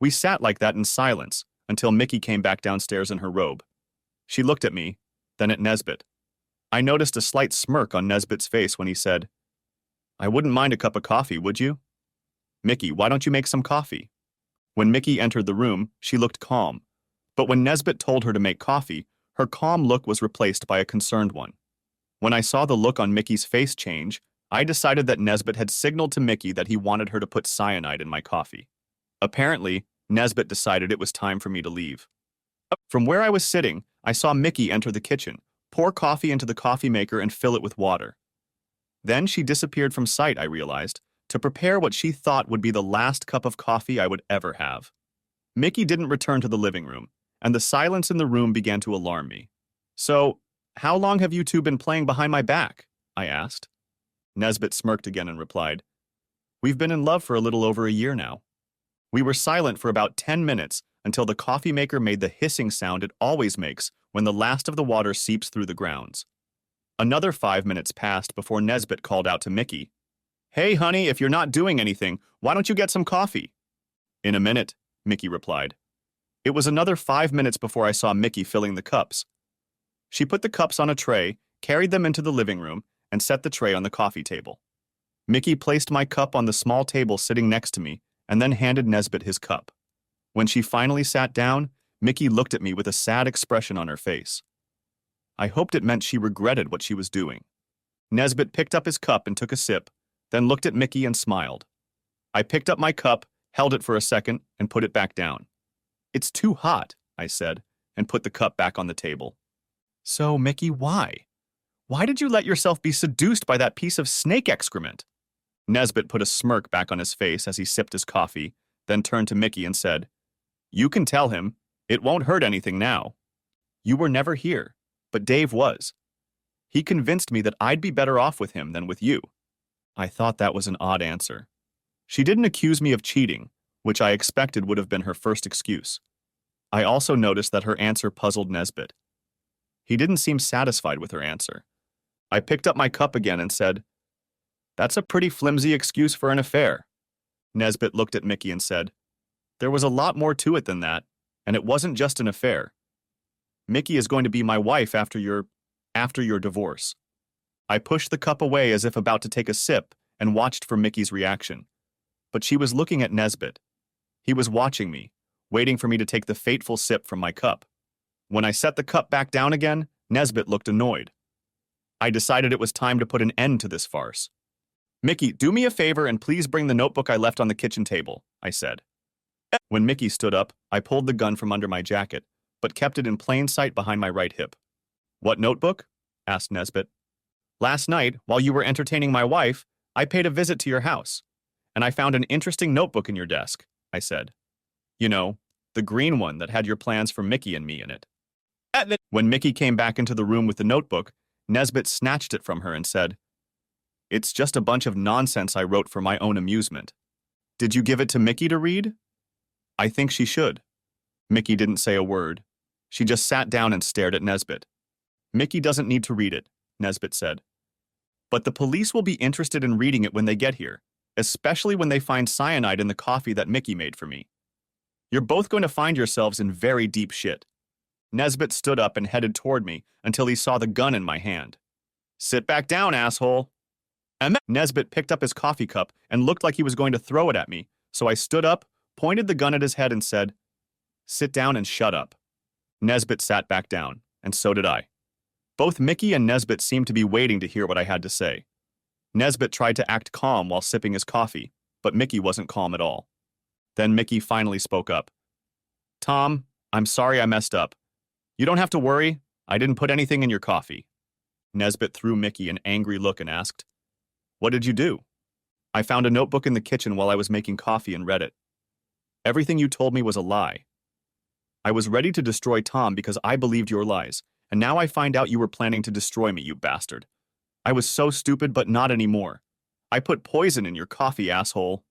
A: We sat like that in silence until Mickey came back downstairs in her robe. She looked at me, then at Nesbitt. I noticed a slight smirk on Nesbitt's face when he said, "I wouldn't mind a cup of coffee, would you?" "Mickey, why don't you make some coffee?" When Mickey entered the room, she looked calm. But when Nesbitt told her to make coffee, her calm look was replaced by a concerned one. When I saw the look on Mickey's face change, I decided that Nesbitt had signaled to Mickey that he wanted her to put cyanide in my coffee. Apparently, Nesbitt decided it was time for me to leave. From where I was sitting, I saw Mickey enter the kitchen, pour coffee into the coffee maker and fill it with water. Then she disappeared from sight, I realized, to prepare what she thought would be the last cup of coffee I would ever have. Mickey didn't return to the living room, and the silence in the room began to alarm me. "So, how long have you two been playing behind my back?" I asked. Nesbitt smirked again and replied, "We've been in love for a little over a year now." We were silent for about 10 minutes until the coffee maker made the hissing sound it always makes when the last of the water seeps through the grounds. Another 5 minutes passed before Nesbitt called out to Mickey, "Hey, honey, if you're not doing anything, why don't you get some coffee?" "In a minute," Mickey replied. It was another 5 minutes before I saw Mickey filling the cups. She put the cups on a tray, carried them into the living room, and set the tray on the coffee table. Mickey placed my cup on the small table sitting next to me and then handed Nesbitt his cup. When she finally sat down, Mickey looked at me with a sad expression on her face. I hoped it meant she regretted what she was doing. Nesbitt picked up his cup and took a sip, then looked at Mickey and smiled. I picked up my cup, held it for a second, and put it back down. "It's too hot," I said, and put the cup back on the table. "So, Mickey, why? Why did you let yourself be seduced by that piece of snake excrement?" Nesbitt put a smirk back on his face as he sipped his coffee, then turned to Mickey and said, "You can tell him. It won't hurt anything now. You were never here, but Dave was. He convinced me that I'd be better off with him than with you." I thought that was an odd answer. She didn't accuse me of cheating, which I expected would have been her first excuse. I also noticed that her answer puzzled Nesbit. He didn't seem satisfied with her answer. I picked up my cup again and said, "That's a pretty flimsy excuse for an affair." Nesbit looked at Mickey and said, "There was a lot more to it than that, and it wasn't just an affair. Mickey is going to be my wife after your divorce." I pushed the cup away as if about to take a sip and watched for Mickey's reaction. But she was looking at Nesbit. He was watching me, waiting for me to take the fateful sip from my cup. When I set the cup back down again, Nesbit looked annoyed. I decided it was time to put an end to this farce. "Mickey, do me a favor and please bring the notebook I left on the kitchen table," I said. When Mickey stood up, I pulled the gun from under my jacket, but kept it in plain sight behind my right hip. "What notebook?" asked Nesbit. "Last night, while you were entertaining my wife, I paid a visit to your house, and I found an interesting notebook in your desk," I said. "You know, the green one that had your plans for Mickey and me in it." When Mickey came back into the room with the notebook, Nesbit snatched it from her and said, "It's just a bunch of nonsense I wrote for my own amusement." "Did you give it to Mickey to read?" "I think she should." Mickey didn't say a word. She just sat down and stared at Nesbit. "Mickey doesn't need to read it," Nesbit said. "But the police will be interested in reading it when they get here, especially when they find cyanide in the coffee that Mickey made for me. You're both going to find yourselves in very deep shit." Nesbit stood up and headed toward me until he saw the gun in my hand. "Sit back down, asshole." Nesbit picked up his coffee cup and looked like he was going to throw it at me, so I stood up, pointed the gun at his head and said, "Sit down and shut up." Nesbit sat back down, and so did I. Both Mickey and Nesbit seemed to be waiting to hear what I had to say. Nesbit tried to act calm while sipping his coffee, but Mickey wasn't calm at all. Then Mickey finally spoke up. "Tom, I'm sorry I messed up. You don't have to worry. I didn't put anything in your coffee." Nesbit threw Mickey an angry look and asked, "What did you do?" "I found a notebook in the kitchen while I was making coffee and read it. Everything you told me was a lie. I was ready to destroy Tom because I believed your lies, and now I find out you were planning to destroy me, you bastard. I was so stupid, but not anymore. I put poison in your coffee, asshole."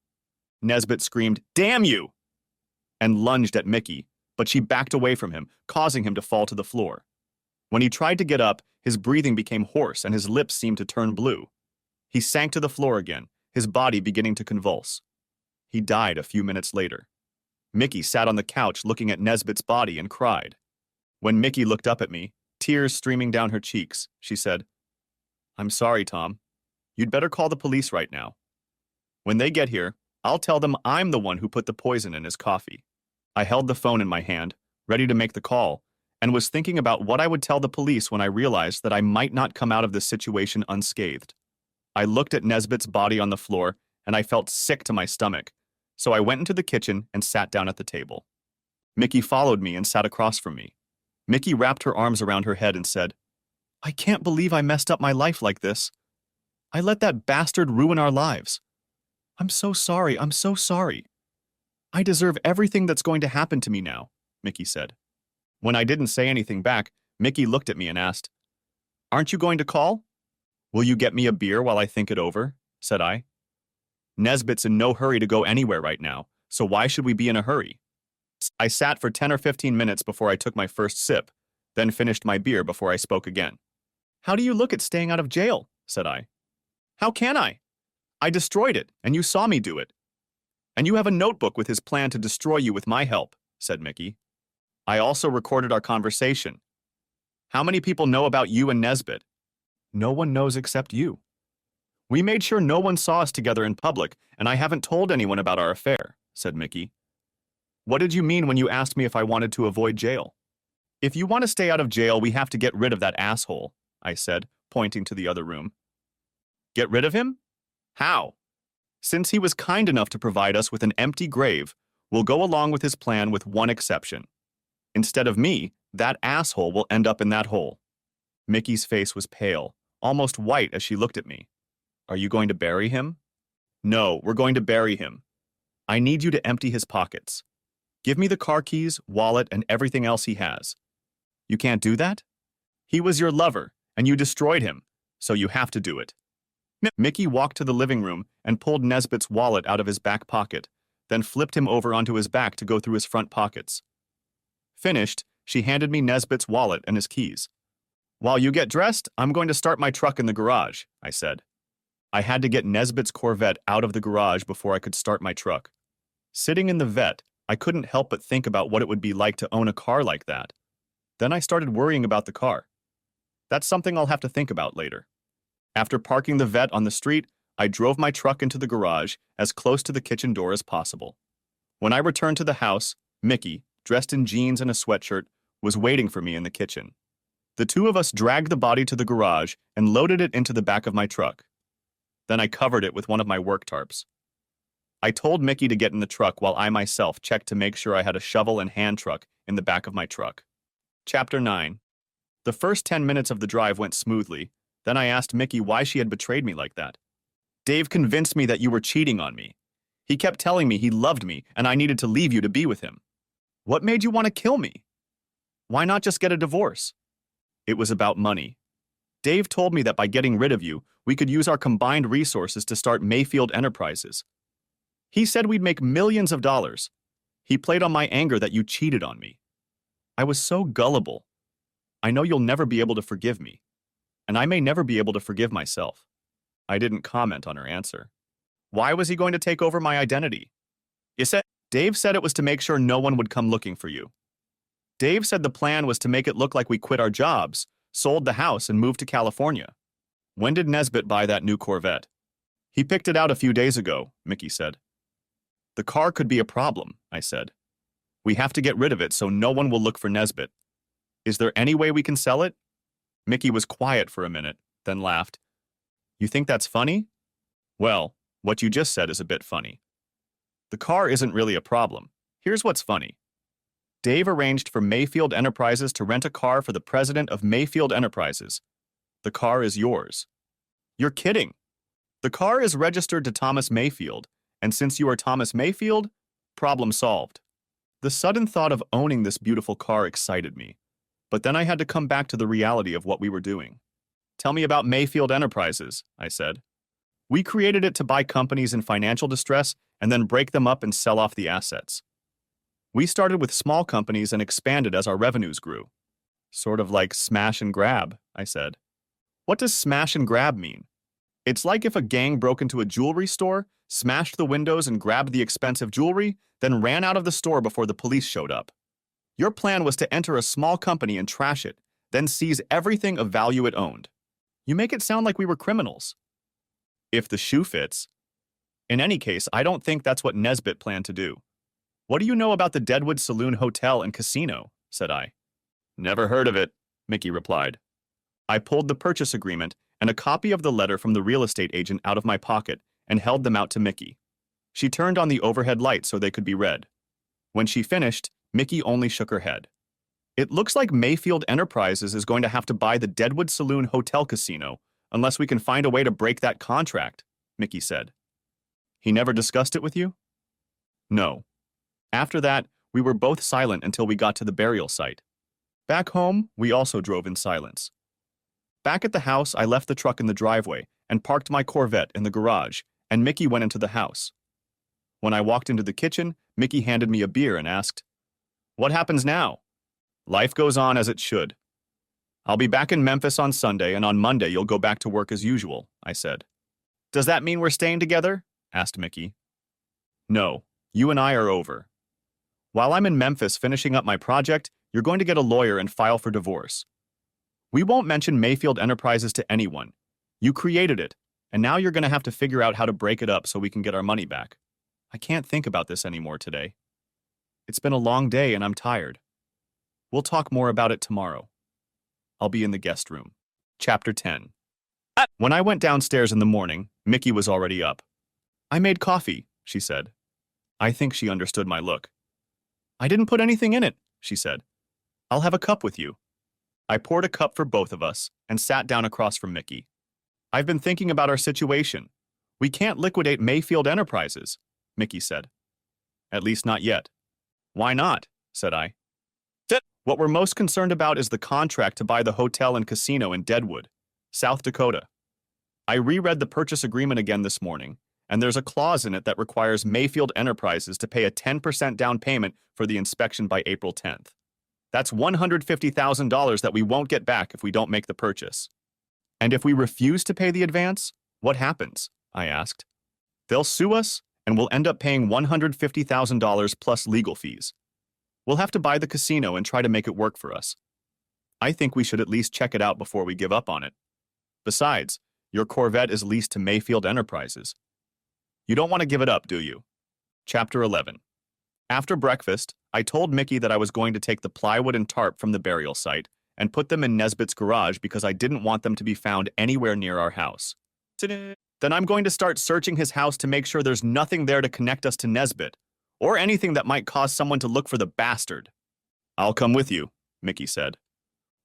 A: Nesbit screamed, "Damn you!" and lunged at Mickey, but she backed away from him, causing him to fall to the floor. When he tried to get up, his breathing became hoarse and his lips seemed to turn blue. He sank to the floor again, his body beginning to convulse. He died a few minutes later. Mickey sat on the couch looking at Nesbit's body and cried. When Mickey looked up at me, tears streaming down her cheeks, she said, "I'm sorry, Tom. You'd better call the police right now. When they get here, I'll tell them I'm the one who put the poison in his coffee." I held the phone in my hand, ready to make the call, and was thinking about what I would tell the police when I realized that I might not come out of this situation unscathed. I looked at Nesbit's body on the floor, and I felt sick to my stomach, so I went into the kitchen and sat down at the table. Mickey followed me and sat across from me. Mickey wrapped her arms around her head and said, "I can't believe I messed up my life like this. I let that bastard ruin our lives. I'm so sorry, I'm so sorry. I deserve everything that's going to happen to me now," Mickey said. When I didn't say anything back, Mickey looked at me and asked, "Aren't you going to call?" "Will you get me a beer while I think it over?" said I. "Nesbit's in no hurry to go anywhere right now, so why should we be in a hurry?" I sat for 10 or 15 minutes before I took my first sip, then finished my beer before I spoke again. "How do you look at staying out of jail?" said I. "How can I? I destroyed it, and you saw me do it. And you have a notebook with his plan to destroy you with my help," said Mickey. "I also recorded our conversation. How many people know about you and Nesbit?" "No one knows except you." "We made sure no one saw us together in public, and I haven't told anyone about our affair," said Mickey. "What did you mean when you asked me if I wanted to avoid jail?" "If you want to stay out of jail, we have to get rid of that asshole," I said, pointing to the other room. "Get rid of him? How?" "Since he was kind enough to provide us with an empty grave, we'll go along with his plan with one exception. Instead of me, that asshole will end up in that hole." Mickey's face was pale, almost white as she looked at me. "Are you going to bury him?" "No, we're going to bury him. I need you to empty his pockets. Give me the car keys, wallet, and everything else he has. You can't do that? He was your lover, and you destroyed him, so you have to do it. Mickey walked to the living room and pulled Nesbitt's wallet out of his back pocket, then flipped him over onto his back to go through his front pockets. Finished, she handed me Nesbitt's wallet and his keys. While you get dressed, I'm going to start my truck in the garage, I said. I had to get Nesbitt's Corvette out of the garage before I could start my truck. Sitting in the vet, I couldn't help but think about what it would be like to own a car like that. Then I started worrying about the car. That's something I'll have to think about later. After parking the vet on the street, I drove my truck into the garage as close to the kitchen door as possible. When I returned to the house, Mickey, dressed in jeans and a sweatshirt, was waiting for me in the kitchen. The two of us dragged the body to the garage and loaded it into the back of my truck. Then I covered it with one of my work tarps. I told Mickey to get in the truck while I myself checked to make sure I had a shovel and hand truck in the back of my truck. Chapter 9. The first 10 minutes of the drive went smoothly. Then I asked Mickey why she had betrayed me like that. Dave convinced me that you were cheating on me. He kept telling me he loved me and I needed to leave you to be with him. What made you want to kill me? Why not just get a divorce? It was about money. Dave told me that by getting rid of you, we could use our combined resources to start Mayfield Enterprises. He said we'd make millions of dollars. He played on my anger that you cheated on me. I was so gullible. I know you'll never be able to forgive me, and I may never be able to forgive myself. I didn't comment on her answer. Why was he going to take over my identity? Dave said it was to make sure no one would come looking for you. Dave said the plan was to make it look like we quit our jobs, sold the house, and moved to California. When did Nesbitt buy that new Corvette? He picked it out a few days ago, Mickey said. The car could be a problem, I said. We have to get rid of it so no one will look for Nesbitt. Is there any way we can sell it? Mickey was quiet for a minute, then laughed. You think that's funny? Well, what you just said is a bit funny. The car isn't really a problem. Here's what's funny. Dave arranged for Mayfield Enterprises to rent a car for the president of Mayfield Enterprises. The car is yours. You're kidding. The car is registered to Thomas Mayfield, and since you are Thomas Mayfield, problem solved. The sudden thought of owning this beautiful car excited me, but then I had to come back to the reality of what we were doing. Tell me about Mayfield Enterprises, I said. We created it to buy companies in financial distress and then break them up and sell off the assets. We started with small companies and expanded as our revenues grew. Sort of like smash and grab, I said. What does smash and grab mean? It's like if a gang broke into a jewelry store, smashed the windows and grabbed the expensive jewelry, then ran out of the store before the police showed up. Your plan was to enter a small company and trash it, then seize everything of value it owned. You make it sound like we were criminals. If the shoe fits. In any case, I don't think that's what Nesbitt planned to do. What do you know about the Deadwood Saloon Hotel and Casino? Said I. Never heard of it, Mickey replied. I pulled the purchase agreement and a copy of the letter from the real estate agent out of my pocket and held them out to Mickey. She turned on the overhead light so they could be read. When she finished, Mickey only shook her head. It looks like Mayfield Enterprises is going to have to buy the Deadwood Saloon Hotel Casino unless we can find a way to break that contract, Mickey said. He never discussed it with you? No. After that, we were both silent until we got to the burial site. Back home, we also drove in silence. Back at the house, I left the truck in the driveway and parked my Corvette in the garage, and Mickey went into the house. When I walked into the kitchen, Mickey handed me a beer and asked, "What happens now?" "Life goes on as it should. I'll be back in Memphis on Sunday, and on Monday you'll go back to work as usual," I said. "Does that mean we're staying together?" asked Mickey. "No, you and I are over. While I'm in Memphis finishing up my project, you're going to get a lawyer and file for divorce. We won't mention Mayfield Enterprises to anyone. You created it, and now you're going to have to figure out how to break it up so we can get our money back. I can't think about this anymore today. It's been a long day and I'm tired. We'll talk more about it tomorrow. I'll be in the guest room." Chapter 10. When I went downstairs in the morning, Mickey was already up. "I made coffee," she said. I think she understood my look. "I didn't put anything in it," she said. "I'll have a cup with you." I poured a cup for both of us and sat down across from Mickey. "I've been thinking about our situation. We can't liquidate Mayfield Enterprises," Mickey said. At least not yet. Why not? Said I. What we're most concerned about is the contract to buy the hotel and casino in Deadwood, South Dakota. I reread the purchase agreement again this morning, and there's a clause in it that requires Mayfield Enterprises to pay a 10% down payment for the inspection by April 10th. That's $150,000 that we won't get back if we don't make the purchase. And if we refuse to pay the advance, what happens? I asked. They'll sue us, and we'll end up paying $150,000 plus legal fees. We'll have to buy the casino and try to make it work for us. I think we should at least check it out before we give up on it. Besides, your Corvette is leased to Mayfield Enterprises. You don't want to give it up, do you? Chapter 11. After breakfast, I told Mickey that I was going to take the plywood and tarp from the burial site and put them in Nesbitt's garage because I didn't want them to be found anywhere near our house. Then I'm going to start searching his house to make sure there's nothing there to connect us to Nesbitt, or anything that might cause someone to look for the bastard. I'll come with you, Mickey said.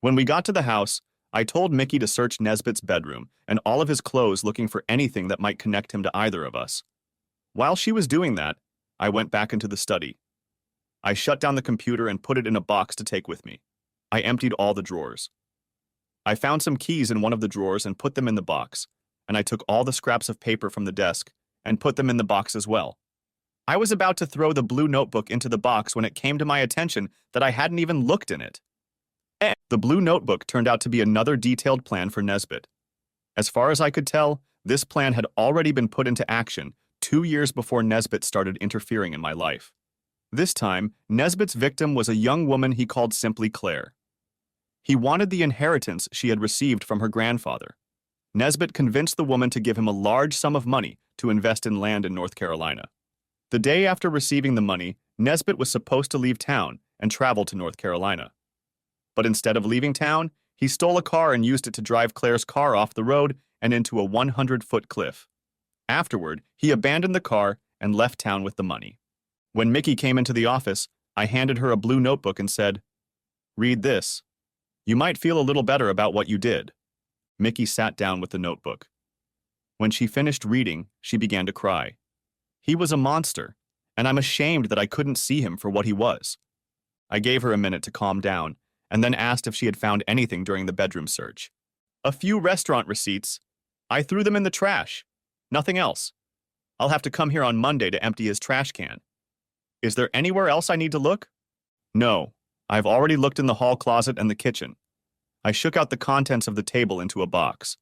A: When we got to the house, I told Mickey to search Nesbitt's bedroom and all of his clothes looking for anything that might connect him to either of us. While she was doing that, I went back into the study. I shut down the computer and put it in a box to take with me. I emptied all the drawers. I found some keys in one of the drawers and put them in the box, and I took all the scraps of paper from the desk and put them in the box as well. I was about to throw the blue notebook into the box when it came to my attention that I hadn't even looked in it. The blue notebook turned out to be another detailed plan for Nesbitt. As far as I could tell, this plan had already been put into action 2 years before Nesbitt started interfering in my life. This time, Nesbitt's victim was a young woman he called simply Claire. He wanted the inheritance she had received from her grandfather. Nesbitt convinced the woman to give him a large sum of money to invest in land in North Carolina. The day after receiving the money, Nesbitt was supposed to leave town and travel to North Carolina. But instead of leaving town, he stole a car and used it to drive Claire's car off the road and into a 100-foot cliff. Afterward, he abandoned the car and left town with the money. When Mickey came into the office, I handed her a blue notebook and said, "Read this. You might feel a little better about what you did." Mickey sat down with the notebook. When she finished reading, she began to cry. He was a monster, and I'm ashamed that I couldn't see him for what he was. I gave her a minute to calm down, and then asked if she had found anything during the bedroom search. A few restaurant receipts. I threw them in the trash. Nothing else. I'll have to come here on Monday to empty his trash can. Is there anywhere else I need to look? No, I've already looked in the hall closet and the kitchen. I shook out the contents of the table into a box.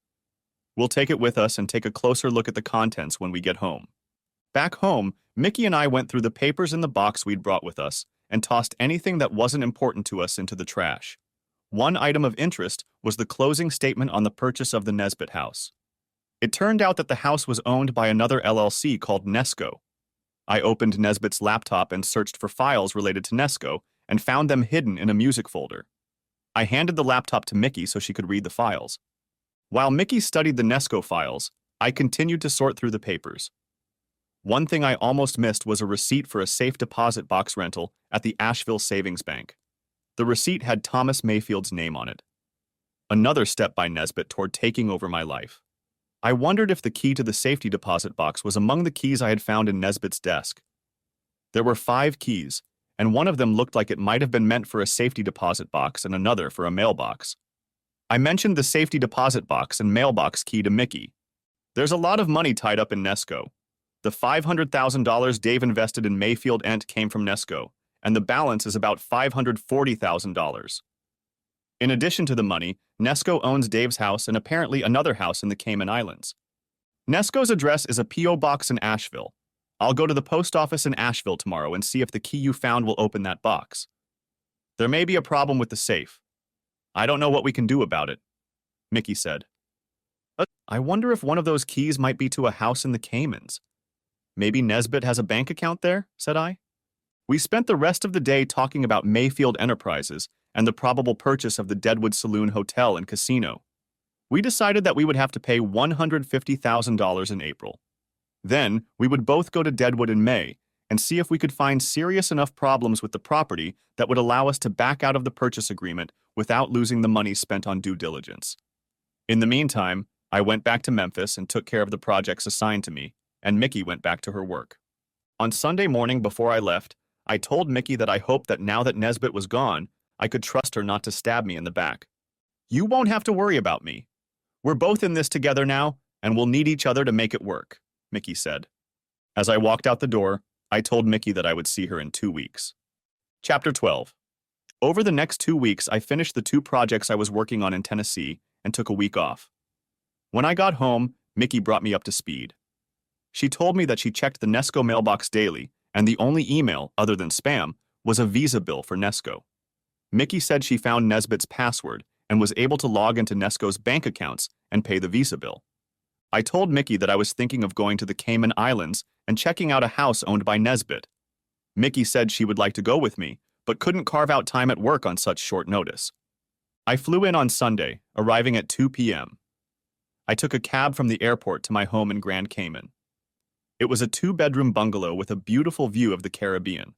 A: We'll take it with us and take a closer look at the contents when we get home. Back home, Mickey and I went through the papers in the box we'd brought with us and tossed anything that wasn't important to us into the trash. One item of interest was the closing statement on the purchase of the Nesbitt house. It turned out that the house was owned by another LLC called Nesco. I opened Nesbitt's laptop and searched for files related to Nesco and found them hidden in a music folder. I handed the laptop to Mickey so she could read the files. While Mickey studied the Nesco files, I continued to sort through the papers. One thing I almost missed was a receipt for a safe deposit box rental at the Asheville Savings Bank. The receipt had Thomas Mayfield's name on it. Another step by Nesbitt toward taking over my life. I wondered if the key to the safety deposit box was among the keys I had found in Nesbitt's desk. There were 5 keys, and one of them looked like it might have been meant for a safety deposit box and another for a mailbox. I mentioned the safety deposit box and mailbox key to Mickey. There's a lot of money tied up in Nesco. The $500,000 Dave invested in Mayfield Ent came from Nesco, and the balance is about $540,000. In addition to the money, Nesco owns Dave's house and apparently another house in the Cayman Islands. Nesco's address is a P.O. box in Asheville. I'll go to the post office in Asheville tomorrow and see if the key you found will open that box. There may be a problem with the safe. I don't know what we can do about it, Mickey said. I wonder if one of those keys might be to a house in the Caymans. Maybe Nesbitt has a bank account there, said I. We spent the rest of the day talking about Mayfield Enterprises and the probable purchase of the Deadwood Saloon Hotel and Casino. We decided that we would have to pay $150,000 in April. Then, we would both go to Deadwood in May and see if we could find serious enough problems with the property that would allow us to back out of the purchase agreement without losing the money spent on due diligence. In the meantime, I went back to Memphis and took care of the projects assigned to me, and Mickey went back to her work. On Sunday morning before I left, I told Mickey that I hoped that now that Nesbit was gone, I could trust her not to stab me in the back. You won't have to worry about me. We're both in this together now, and we'll need each other to make it work, Mickey said. As I walked out the door, I told Mickey that I would see her in 2 weeks. Chapter 12. Over the next 2 weeks, I finished the 2 projects I was working on in Tennessee and took a week off. When I got home, Mickey brought me up to speed. She told me that she checked the Nesco mailbox daily, and the only email, other than spam, was a Visa bill for Nesco. Mickey said she found Nesbit's password and was able to log into Nesco's bank accounts and pay the Visa bill. I told Mickey that I was thinking of going to the Cayman Islands and checking out a house owned by Nesbit. Mickey said she would like to go with me, but couldn't carve out time at work on such short notice. I flew in on Sunday, arriving at 2 p.m. I took a cab from the airport to my home in Grand Cayman. It was a 2-bedroom bungalow with a beautiful view of the Caribbean.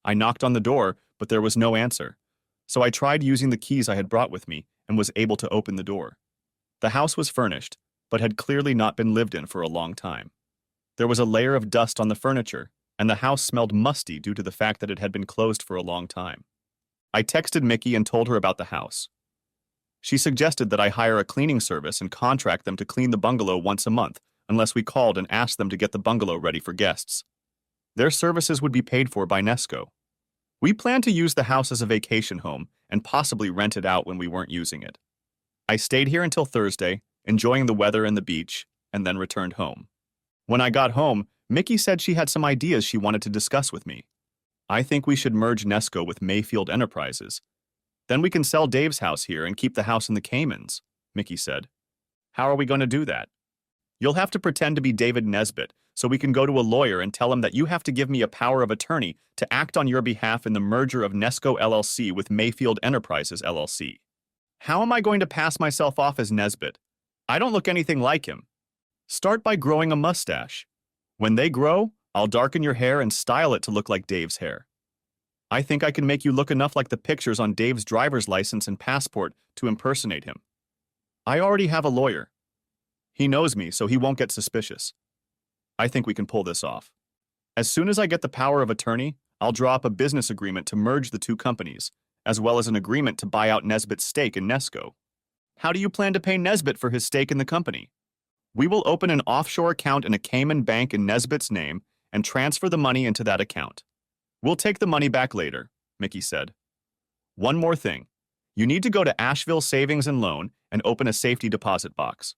A: I knocked on the door, but there was no answer, so I tried using the keys I had brought with me and was able to open the door. The house was furnished, but had clearly not been lived in for a long time. There was a layer of dust on the furniture, and the house smelled musty due to the fact that it had been closed for a long time. I texted Mickey and told her about the house. She suggested that I hire a cleaning service and contract them to clean the bungalow once a month, unless we called and asked them to get the bungalow ready for guests. Their services would be paid for by Nesco. We planned to use the house as a vacation home and possibly rent it out when we weren't using it. I stayed here until Thursday, enjoying the weather and the beach, and then returned home. When I got home, Mickey said she had some ideas she wanted to discuss with me. I think we should merge Nesco with Mayfield Enterprises. Then we can sell Dave's house here and keep the house in the Caymans, Mickey said. How are we going to do that? You'll have to pretend to be David Nesbit, so we can go to a lawyer and tell him that you have to give me a power of attorney to act on your behalf in the merger of Nesco LLC with Mayfield Enterprises LLC. How am I going to pass myself off as Nesbit? I don't look anything like him. Start by growing a mustache. When they grow, I'll darken your hair and style it to look like Dave's hair. I think I can make you look enough like the pictures on Dave's driver's license and passport to impersonate him. I already have a lawyer. He knows me, so he won't get suspicious. I think we can pull this off. As soon as I get the power of attorney, I'll draw up a business agreement to merge the 2 companies, as well as an agreement to buy out Nesbit's stake in Nesco. How do you plan to pay Nesbit for his stake in the company? We will open an offshore account in a Cayman bank in Nesbit's name and transfer the money into that account. We'll take the money back later, Mickey said. One more thing. You need to go to Asheville Savings and Loan and open a safety deposit box.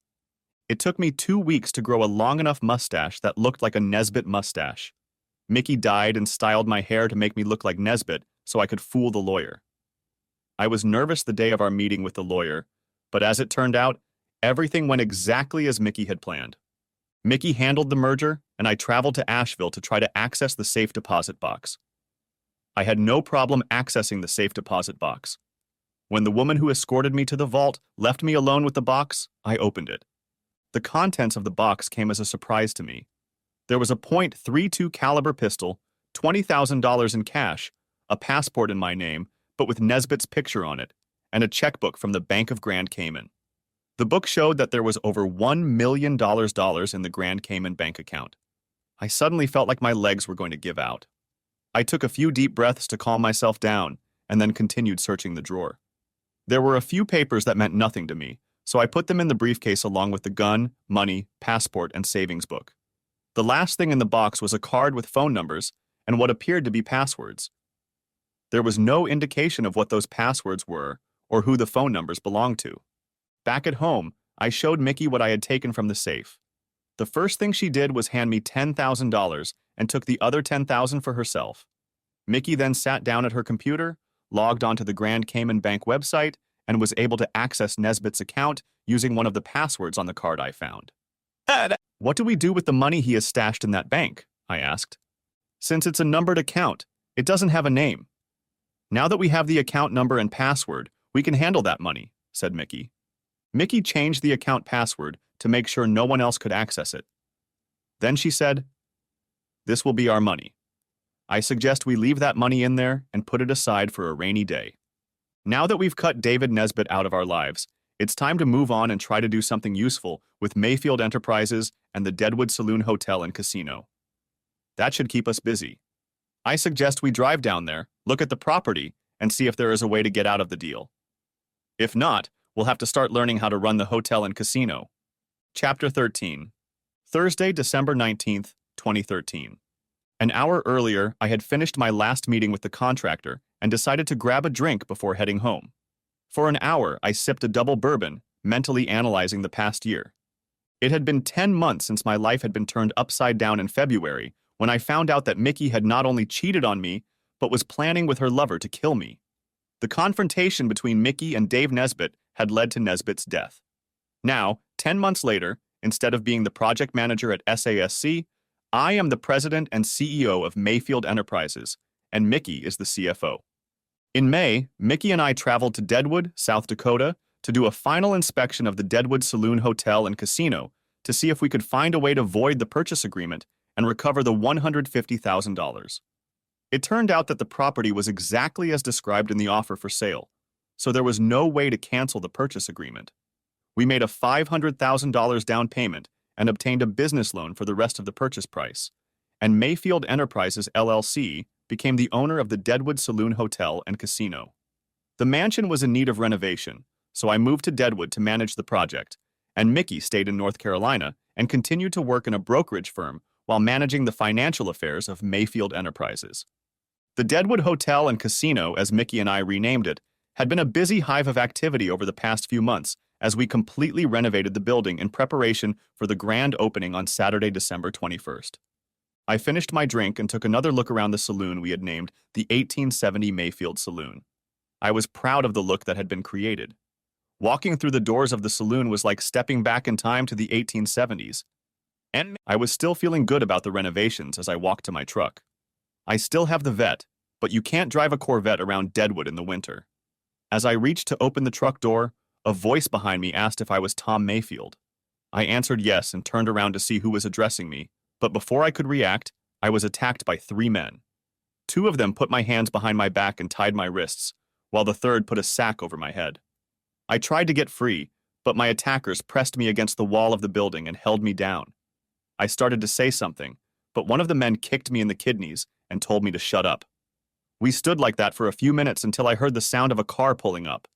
A: It took me 2 weeks to grow a long enough mustache that looked like a Nesbit mustache. Mickey dyed and styled my hair to make me look like Nesbit so I could fool the lawyer. I was nervous the day of our meeting with the lawyer, but as it turned out, everything went exactly as Mickey had planned. Mickey handled the merger, and I traveled to Asheville to try to access the safe deposit box. I had no problem accessing the safe deposit box. When the woman who escorted me to the vault left me alone with the box, I opened it. The contents of the box came as a surprise to me. There was a .32 caliber pistol, $20,000 in cash, a passport in my name, but with Nesbit's picture on it, and a checkbook from the Bank of Grand Cayman. The book showed that there was over $1 million in the Grand Cayman bank account. I suddenly felt like my legs were going to give out. I took a few deep breaths to calm myself down, and then continued searching the drawer. There were a few papers that meant nothing to me, so I put them in the briefcase along with the gun, money, passport, and savings book. The last thing in the box was a card with phone numbers and what appeared to be passwords. There was no indication of what those passwords were or who the phone numbers belonged to. Back at home, I showed Mickey what I had taken from the safe. The first thing she did was hand me $10,000 and took the other $10,000 for herself. Mickey then sat down at her computer, logged onto the Grand Cayman Bank website, and was able to access Nesbit's account using one of the passwords on the card I found. What do we do with the money he has stashed in that bank? I asked. Since it's a numbered account, it doesn't have a name. Now that we have the account number and password, we can handle that money, said Mickey. Mickey changed the account password to make sure no one else could access it. Then she said, "This will be our money. I suggest we leave that money in there and put it aside for a rainy day. Now that we've cut David Nesbit out of our lives, it's time to move on and try to do something useful with Mayfield Enterprises and the Deadwood Saloon Hotel and Casino." That should keep us busy. I suggest we drive down there, look at the property, and see if there is a way to get out of the deal. If not, we'll have to start learning how to run the hotel and casino. Chapter 13. Thursday, December 19th, 2013. An hour earlier, I had finished my last meeting with the contractor and decided to grab a drink before heading home. For an hour, I sipped a double bourbon, mentally analyzing the past year. It had been 10 months since my life had been turned upside down in February, when I found out that Mickey had not only cheated on me, but was planning with her lover to kill me. The confrontation between Mickey and Dave Nesbitt had led to Nesbitt's death. Now, 10 months later, instead of being the project manager at SASC, I am the president and CEO of Mayfield Enterprises, and Mickey is the CFO. In May, Mickey and I traveled to Deadwood, South Dakota, to do a final inspection of the Deadwood Saloon Hotel and Casino to see if we could find a way to void the purchase agreement and recover the $150,000. It turned out that the property was exactly as described in the offer for sale, so there was no way to cancel the purchase agreement. We made a $500,000 down payment and obtained a business loan for the rest of the purchase price, and Mayfield Enterprises LLC became the owner of the Deadwood Saloon Hotel and Casino. The mansion was in need of renovation, so I moved to Deadwood to manage the project, and Mickey stayed in North Carolina and continued to work in a brokerage firm while managing the financial affairs of Mayfield Enterprises. The Deadwood Hotel and Casino, as Mickey and I renamed it, had been a busy hive of activity over the past few months as we completely renovated the building in preparation for the grand opening on Saturday, December 21st. I finished my drink and took another look around the saloon we had named the 1870 Mayfield Saloon. I was proud of the look that had been created. Walking through the doors of the saloon was like stepping back in time to the 1870s. And I was still feeling good about the renovations as I walked to my truck. I still have the Vet, but you can't drive a Corvette around Deadwood in the winter. As I reached to open the truck door, a voice behind me asked if I was Tom Mayfield. I answered yes and turned around to see who was addressing me, but before I could react, I was attacked by 3 men. 2 of them put my hands behind my back and tied my wrists, while the third put a sack over my head. I tried to get free, but my attackers pressed me against the wall of the building and held me down. I started to say something, but one of the men kicked me in the kidneys and told me to shut up. We stood like that for a few minutes until I heard the sound of a car pulling up.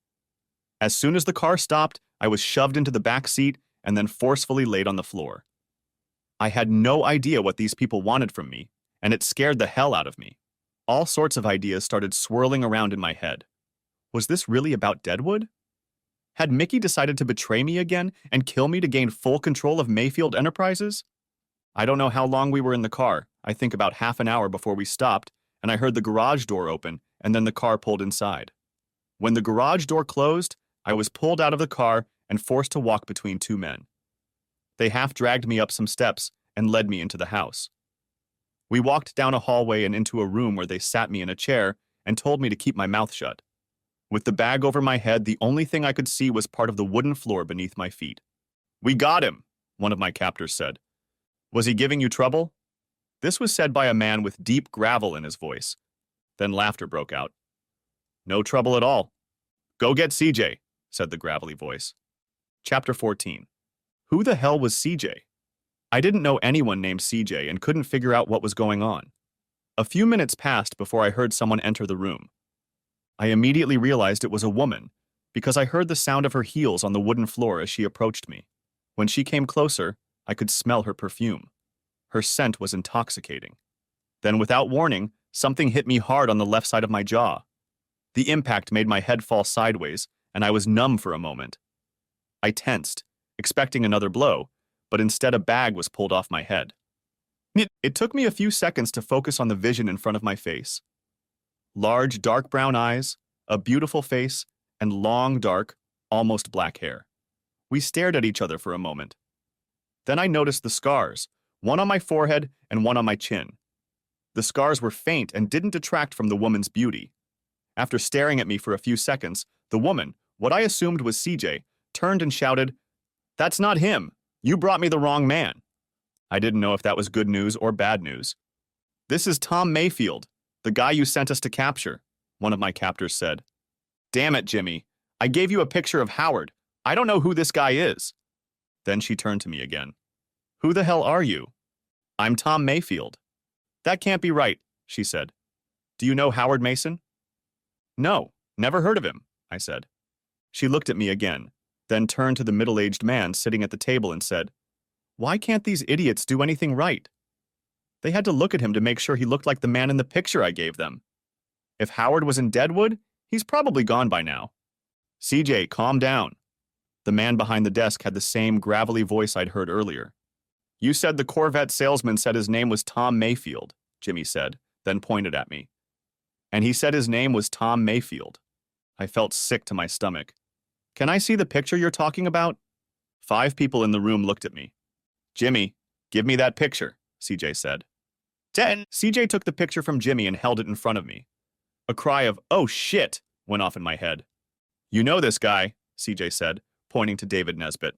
A: As soon as the car stopped, I was shoved into the back seat and then forcefully laid on the floor. I had no idea what these people wanted from me, and it scared the hell out of me. All sorts of ideas started swirling around in my head. Was this really about Deadwood? Had Mickey decided to betray me again and kill me to gain full control of Mayfield Enterprises? I don't know how long we were in the car. I think about half an hour before we stopped, and I heard the garage door open, and then the car pulled inside. When the garage door closed, I was pulled out of the car and forced to walk between 2 men. They half-dragged me up some steps and led me into the house. We walked down a hallway and into a room where they sat me in a chair and told me to keep my mouth shut. With the bag over my head, the only thing I could see was part of the wooden floor beneath my feet. "We got him," one of my captors said. "Was he giving you trouble?" This was said by a man with deep gravel in his voice. Then laughter broke out. "No trouble at all." "Go get CJ," said the gravelly voice. Chapter 14. Who the hell was CJ? I didn't know anyone named CJ and couldn't figure out what was going on. A few minutes passed before I heard someone enter the room. I immediately realized it was a woman, because I heard the sound of her heels on the wooden floor as she approached me. When she came closer, I could smell her perfume. Her scent was intoxicating. Then, without warning, something hit me hard on the left side of my jaw. The impact made my head fall sideways, and I was numb for a moment. I tensed, expecting another blow, but instead a bag was pulled off my head. It took me a few seconds to focus on the vision in front of my face. Large, dark brown eyes, a beautiful face, and long, dark, almost black hair. We stared at each other for a moment. Then I noticed the scars, one on my forehead and one on my chin. The scars were faint and didn't detract from the woman's beauty. After staring at me for a few seconds, the woman, what I assumed was CJ, turned and shouted, "That's not him. You brought me the wrong man." I didn't know if that was good news or bad news. "This is Tom Mayfield, the guy you sent us to capture," one of my captors said. "Damn it, Jimmy. I gave you a picture of Howard. I don't know who this guy is." Then she turned to me again. "Who the hell are you?" "I'm Tom Mayfield." That can't be right, she said. Do you know Howard Mason? No, never heard of him, I said. She looked at me again, then turned to the middle-aged man sitting at the table and said, Why can't these idiots do anything right? They had to look at him to make sure he looked like the man in the picture I gave them. If Howard was in Deadwood, he's probably gone by now. CJ, calm down. The man behind the desk had the same gravelly voice I'd heard earlier. You said the Corvette salesman said his name was Tom Mayfield, Jimmy said, then pointed at me. And he said his name was Tom Mayfield. I felt sick to my stomach. Can I see the picture you're talking about? 5 people in the room looked at me. Jimmy, give me that picture, CJ said. 10. CJ took the picture from Jimmy and held it in front of me. A cry of, oh shit, went off in my head. You know this guy, CJ said, pointing to David Nesbitt.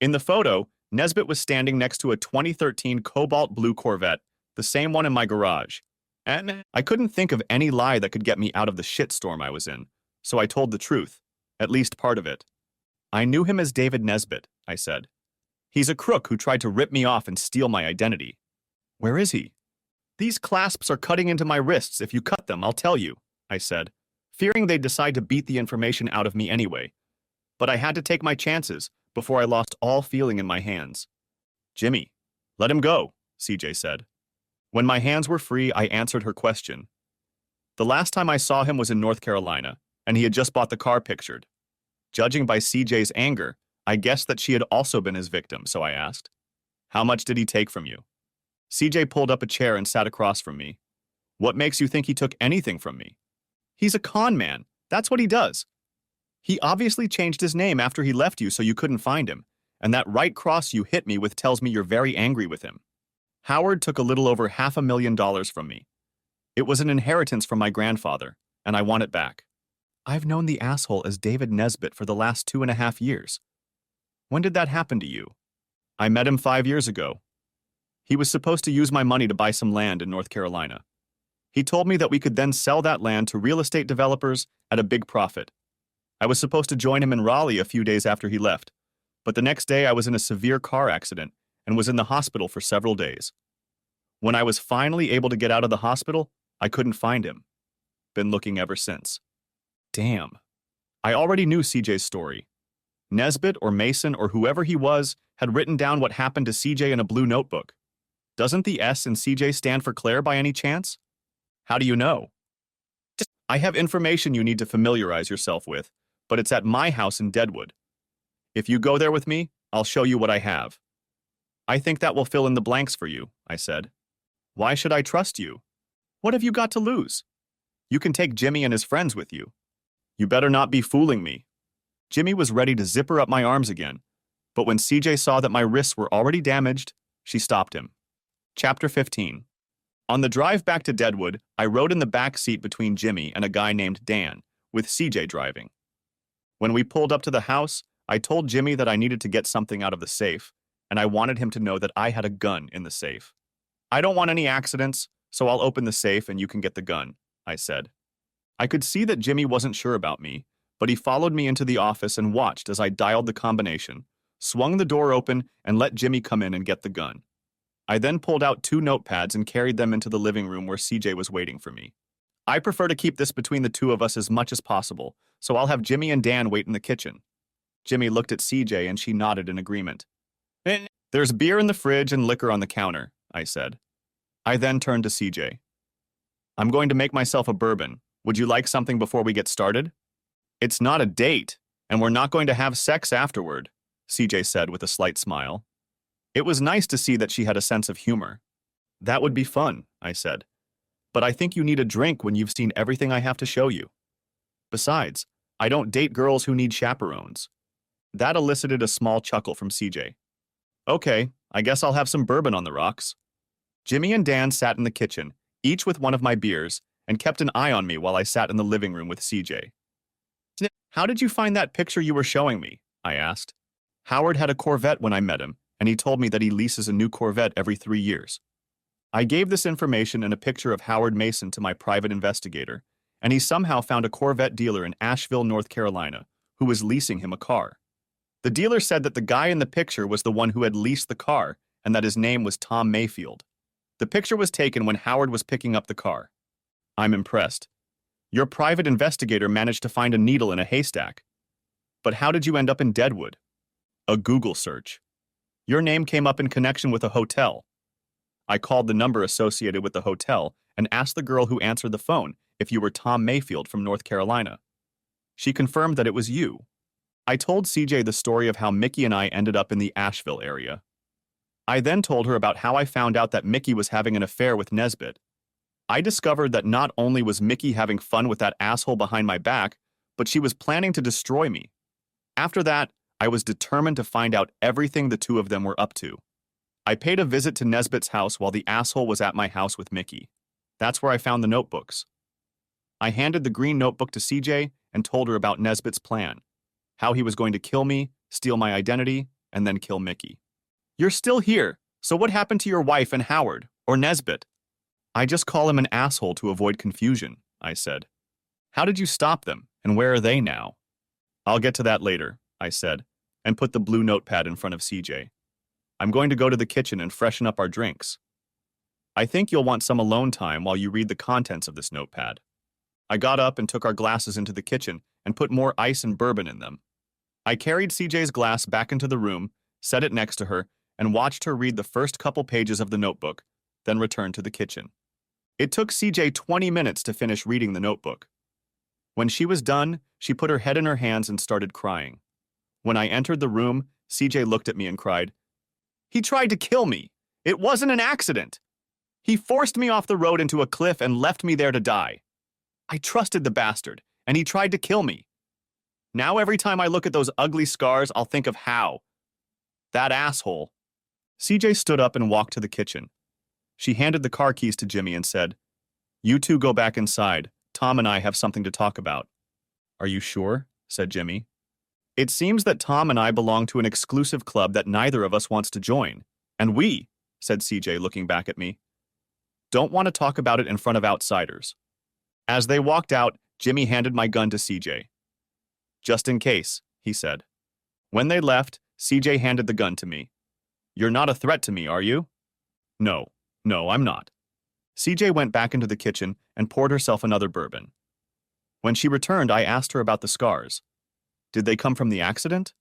A: In the photo, Nesbitt was standing next to a 2013 cobalt blue Corvette, the same one in my garage. And I couldn't think of any lie that could get me out of the shitstorm I was in, so I told the truth, at least part of it. I knew him as David Nesbitt, I said. He's a crook who tried to rip me off and steal my identity. Where is he? These clasps are cutting into my wrists. If you cut them, I'll tell you, I said, fearing they'd decide to beat the information out of me anyway. But I had to take my chances before I lost all feeling in my hands. Jimmy, let him go, CJ said. When my hands were free, I answered her question. The last time I saw him was in North Carolina, and he had just bought the car pictured. Judging by CJ's anger, I guessed that she had also been his victim, so I asked, How much did he take from you? CJ pulled up a chair and sat across from me. What makes you think he took anything from me? He's a con man. That's what he does. He obviously changed his name after he left you so you couldn't find him, and that right cross you hit me with tells me you're very angry with him. Howard took a little over $500,000 from me. It was an inheritance from my grandfather, and I want it back. I've known the asshole as David Nesbitt for the last 2.5 years. When did that happen to you? I met him 5 years ago. He was supposed to use my money to buy some land in North Carolina. He told me that we could then sell that land to real estate developers at a big profit. I was supposed to join him in Raleigh a few days after he left, but the next day I was in a severe car accident and was in the hospital for several days. When I was finally able to get out of the hospital, I couldn't find him. Been looking ever since. Damn. I already knew CJ's story. Nesbitt or Mason or whoever he was had written down what happened to CJ in a blue notebook. Doesn't the S in CJ stand for Claire by any chance? How do you know? I have information you need to familiarize yourself with, but it's at my house in Deadwood. If you go there with me, I'll show you what I have. I think that will fill in the blanks for you, I said. Why should I trust you? What have you got to lose? You can take Jimmy and his friends with you. You better not be fooling me. Jimmy was ready to zipper up my arms again, but when CJ saw that my wrists were already damaged, she stopped him. Chapter 15. On the drive back to Deadwood, I rode in the back seat between Jimmy and a guy named Dan, with CJ driving. When we pulled up to the house, I told Jimmy that I needed to get something out of the safe, and I wanted him to know that I had a gun in the safe. I don't want any accidents, so I'll open the safe and you can get the gun, I said. I could see that Jimmy wasn't sure about me, but he followed me into the office and watched as I dialed the combination, swung the door open, and let Jimmy come in and get the gun. I then pulled out 2 notepads and carried them into the living room where CJ was waiting for me. I prefer to keep this between the 2 of us as much as possible, so I'll have Jimmy and Dan wait in the kitchen. Jimmy looked at CJ and she nodded in agreement. There's beer in the fridge and liquor on the counter, I said. I then turned to CJ. I'm going to make myself a bourbon. Would you like something before we get started? It's not a date, and we're not going to have sex afterward, CJ said with a slight smile. It was nice to see that she had a sense of humor. That would be fun, I said. But I think you need a drink when you've seen everything I have to show you. Besides, I don't date girls who need chaperones. That elicited a small chuckle from CJ. Okay, I guess I'll have some bourbon on the rocks. Jimmy and Dan sat in the kitchen, each with one of my beers, and kept an eye on me while I sat in the living room with CJ. How did you find that picture you were showing me? I asked. Howard had a Corvette when I met him, and he told me that he leases a new Corvette every 3 years. I gave this information and a picture of Howard Mason to my private investigator, and he somehow found a Corvette dealer in Asheville, North Carolina, who was leasing him a car. The dealer said that the guy in the picture was the one who had leased the car and that his name was Tom Mayfield. The picture was taken when Howard was picking up the car. I'm impressed. Your private investigator managed to find a needle in a haystack. But how did you end up in Deadwood? A Google search. Your name came up in connection with a hotel. I called the number associated with the hotel and asked the girl who answered the phone if you were Tom Mayfield from North Carolina. She confirmed that it was you. I told CJ the story of how Mickey and I ended up in the Asheville area. I then told her about how I found out that Mickey was having an affair with Nesbitt. I discovered that not only was Mickey having fun with that asshole behind my back, but she was planning to destroy me. After that, I was determined to find out everything the two of them were up to. I paid a visit to Nesbitt's house while the asshole was at my house with Mickey. That's where I found the notebooks. I handed the green notebook to CJ and told her about Nesbitt's plan, how he was going to kill me, steal my identity, and then kill Mickey. You're still here, so what happened to your wife and Howard, or Nesbitt? I just call him an asshole to avoid confusion, I said. How did you stop them, and where are they now? I'll get to that later, I said, and put the blue notepad in front of CJ. I'm going to go to the kitchen and freshen up our drinks. I think you'll want some alone time while you read the contents of this notepad. I got up and took our glasses into the kitchen and put more ice and bourbon in them. I carried CJ's glass back into the room, set it next to her, and watched her read the first couple pages of the notebook, then returned to the kitchen. It took CJ 20 minutes to finish reading the notebook. When she was done, she put her head in her hands and started crying. When I entered the room, CJ looked at me and cried, "He tried to kill me. It wasn't an accident. He forced me off the road into a cliff and left me there to die. I trusted the bastard, and he tried to kill me. Now every time I look at those ugly scars, I'll think of how. That asshole." CJ stood up and walked to the kitchen. She handed the car keys to Jimmy and said, "You two go back inside. Tom and I have something to talk about." "Are you sure?" said Jimmy. "It seems that Tom and I belong to an exclusive club that neither of us wants to join. And we," said CJ looking back at me, "don't want to talk about it in front of outsiders." As they walked out, Jimmy handed my gun to CJ. "Just in case," he said. When they left, CJ handed the gun to me. "You're not a threat to me, are you?" No, I'm not." CJ went back into the kitchen and poured herself another bourbon. When she returned, I asked her about the scars. Did they come from the accident?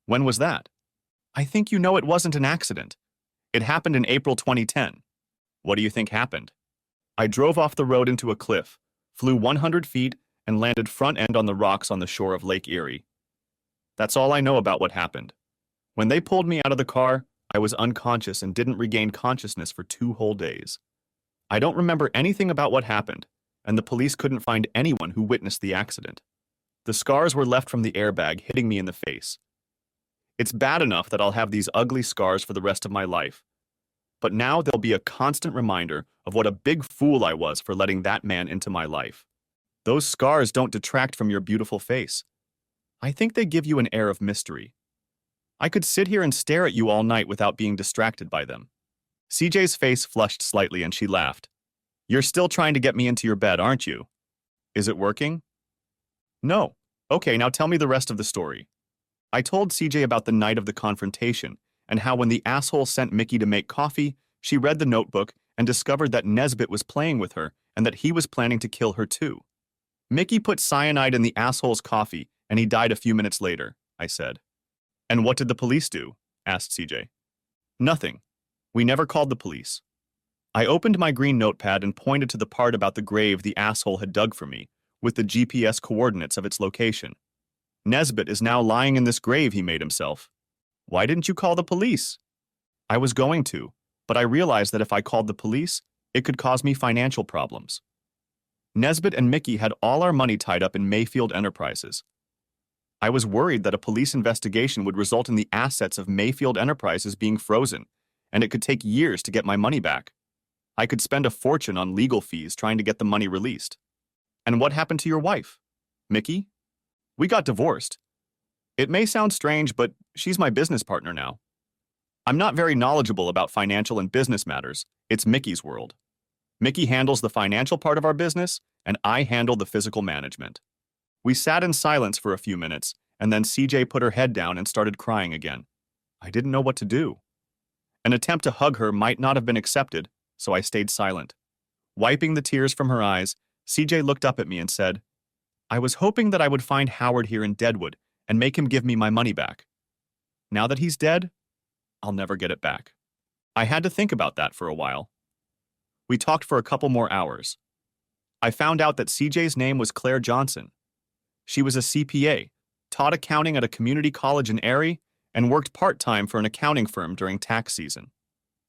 A: When was that? I think you know it wasn't an accident. It happened in April 2010. What do you think happened? I drove off the road into a cliff, flew 100 feet, and landed front end on the rocks on the shore of Lake Erie. That's all I know about what happened. When they pulled me out of the car, I was unconscious and didn't regain consciousness for 2 whole days. I don't remember anything about what happened, and the police couldn't find anyone who witnessed the accident. The scars were left from the airbag hitting me in the face. It's bad enough that I'll have these ugly scars for the rest of my life. But now they'll be a constant reminder of what a big fool I was for letting that man into my life. Those scars don't detract from your beautiful face. I think they give you an air of mystery. I could sit here and stare at you all night without being distracted by them." CJ's face flushed slightly and she laughed. "You're still trying to get me into your bed, aren't you? Is it working?" "No." "Okay, now tell me the rest of the story." I told CJ about the night of the confrontation and how when the asshole sent Mickey to make coffee, she read the notebook and discovered that Nesbitt was playing with her and that he was planning to kill her too. "Mickey put cyanide in the asshole's coffee and he died a few minutes later," I said. "And what did the police do?" asked CJ. "Nothing. We never called the police." I opened my green notepad and pointed to the part about the grave the asshole had dug for me, with the GPS coordinates of its location. "Nesbitt is now lying in this grave he made himself. Why didn't you call the police?" "I was going to, but I realized that if I called the police, it could cause me financial problems. Nesbitt and Mickey had all our money tied up in Mayfield Enterprises. I was worried that a police investigation would result in the assets of Mayfield Enterprises being frozen, and it could take years to get my money back. I could spend a fortune on legal fees trying to get the money released." "And what happened to your wife? Mickey?" "We got divorced. It may sound strange, but she's my business partner now. I'm not very knowledgeable about financial and business matters. It's Mickey's world. Mickey handles the financial part of our business, and I handle the physical management." We sat in silence for a few minutes, and then CJ put her head down and started crying again. I didn't know what to do. An attempt to hug her might not have been accepted, so I stayed silent. Wiping the tears from her eyes, CJ looked up at me and said, I was hoping that I would find Howard here in Deadwood and make him give me my money back. Now that he's dead, I'll never get it back. I had to think about that for a while. We talked for a couple more hours. I found out that CJ's name was Claire Johnson. She was a CPA, taught accounting at a community college in Erie, and worked part-time for an accounting firm during tax season.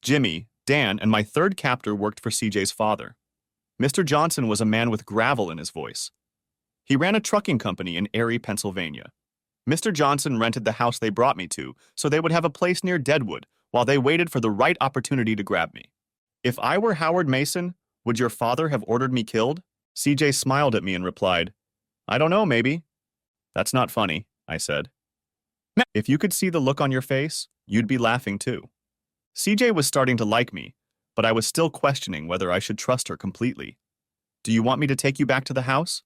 A: Jimmy, Dan, and my third captor worked for CJ's father. Mr. Johnson was a man with gravel in his voice. He ran a trucking company in Erie, Pennsylvania. Mr. Johnson rented the house they brought me to so they would have a place near Deadwood while they waited for the right opportunity to grab me. If I were Howard Mason, would your father have ordered me killed? CJ smiled at me and replied, I don't know, maybe. That's not funny, I said. If you could see the look on your face, you'd be laughing too. CJ was starting to like me, but I was still questioning whether I should trust her completely. Do you want me to take you back to the house?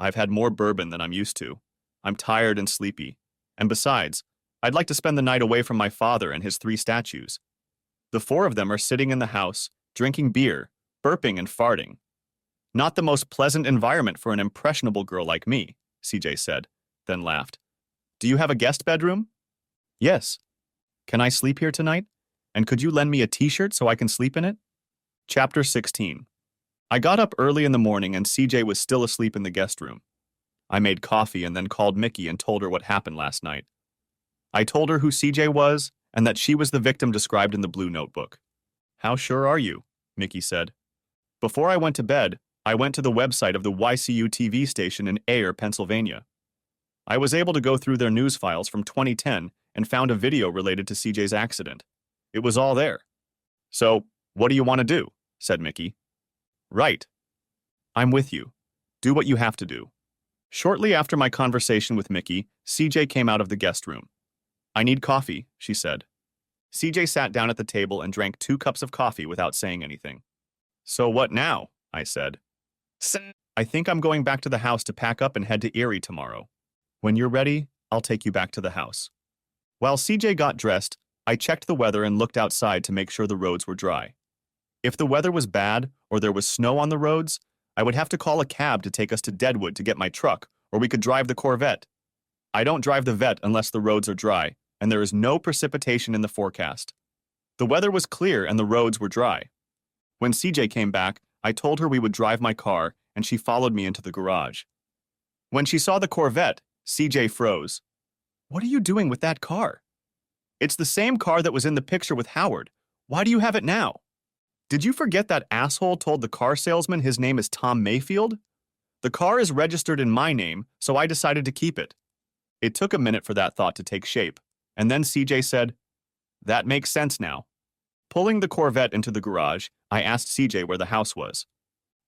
A: I've had more bourbon than I'm used to. I'm tired and sleepy. And besides, I'd like to spend the night away from my father and his 3 statues. The 4 of them are sitting in the house, drinking beer, burping and farting. Not the most pleasant environment for an impressionable girl like me, CJ said, then laughed. Do you have a guest bedroom? Yes. Can I sleep here tonight? And could you lend me a t-shirt so I can sleep in it? Chapter 16. I got up early in the morning and CJ was still asleep in the guest room. I made coffee and then called Mickey and told her what happened last night. I told her who CJ was and that she was the victim described in the blue notebook. How sure are you? Mickey said. Before I went to bed, I went to the website of the YCU TV station in Ayer, Pennsylvania. I was able to go through their news files from 2010 and found a video related to CJ's accident. It was all there. So, what do you want to do? Said Mickey. Right. I'm with you. Do what you have to do. Shortly after my conversation with Mickey, CJ came out of the guest room. I need coffee, she said. CJ sat down at the table and drank 2 cups of coffee without saying anything. So what now? I said. I think I'm going back to the house to pack up and head to Erie tomorrow. When you're ready, I'll take you back to the house. While CJ got dressed, I checked the weather and looked outside to make sure the roads were dry. If the weather was bad or there was snow on the roads, I would have to call a cab to take us to Deadwood to get my truck, or we could drive the Corvette. I don't drive the Vette unless the roads are dry, and there is no precipitation in the forecast. The weather was clear and the roads were dry. When CJ came back, I told her we would drive my car, and she followed me into the garage. When she saw the Corvette, CJ froze. What are you doing with that car? It's the same car that was in the picture with Howard. Why do you have it now? Did you forget that asshole told the car salesman his name is Tom Mayfield? The car is registered in my name, so I decided to keep it. It took a minute for that thought to take shape, and then CJ said, That makes sense now. Pulling the Corvette into the garage, I asked CJ where the house was.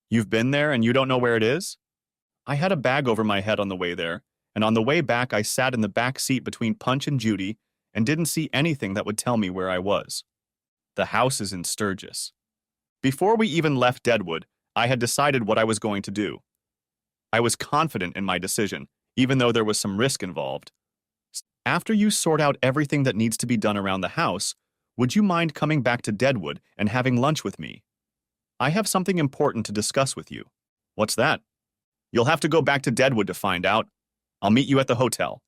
A: You've been there and you don't know where it is? I had a bag over my head on the way there, and on the way back I sat in the back seat between Punch and Judy and didn't see anything that would tell me where I was. The house is in Sturgis. Before we even left Deadwood, I had decided what I was going to do. I was confident in my decision, even though there was some risk involved. After you sort out everything that needs to be done around the house, would you mind coming back to Deadwood and having lunch with me? I have something important to discuss with you. What's that? You'll have to go back to Deadwood to find out. I'll meet you at the hotel.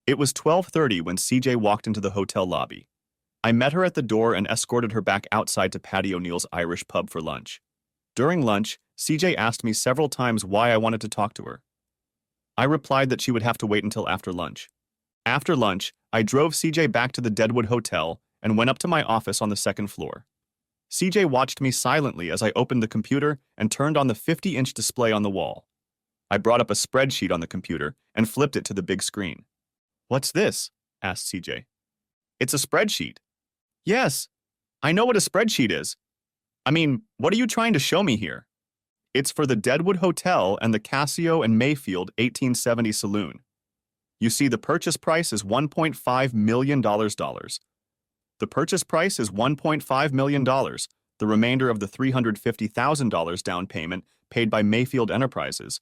A: It was 12:30 when CJ walked into the hotel lobby. I met her at the door and escorted her back outside to Patty O'Neill's Irish pub for lunch. During lunch, CJ asked me several times why I wanted to talk to her. I replied that she would have to wait until after lunch. After lunch, I drove CJ back to the Deadwood Hotel and went up to my office on the 2nd floor. CJ watched me silently as I opened the computer and turned on the 50-inch display on the wall. I brought up a spreadsheet on the computer and flipped it to the big screen. What's this? Asked CJ. It's a spreadsheet. Yes, I know what a spreadsheet is. I mean, what are you trying to show me here? It's for the Deadwood Hotel and the Casio and Mayfield 1870 Saloon. You see, the purchase price is $1.5 million. The purchase price is $1.5 million, the remainder of the $350,000 down payment paid by Mayfield Enterprises,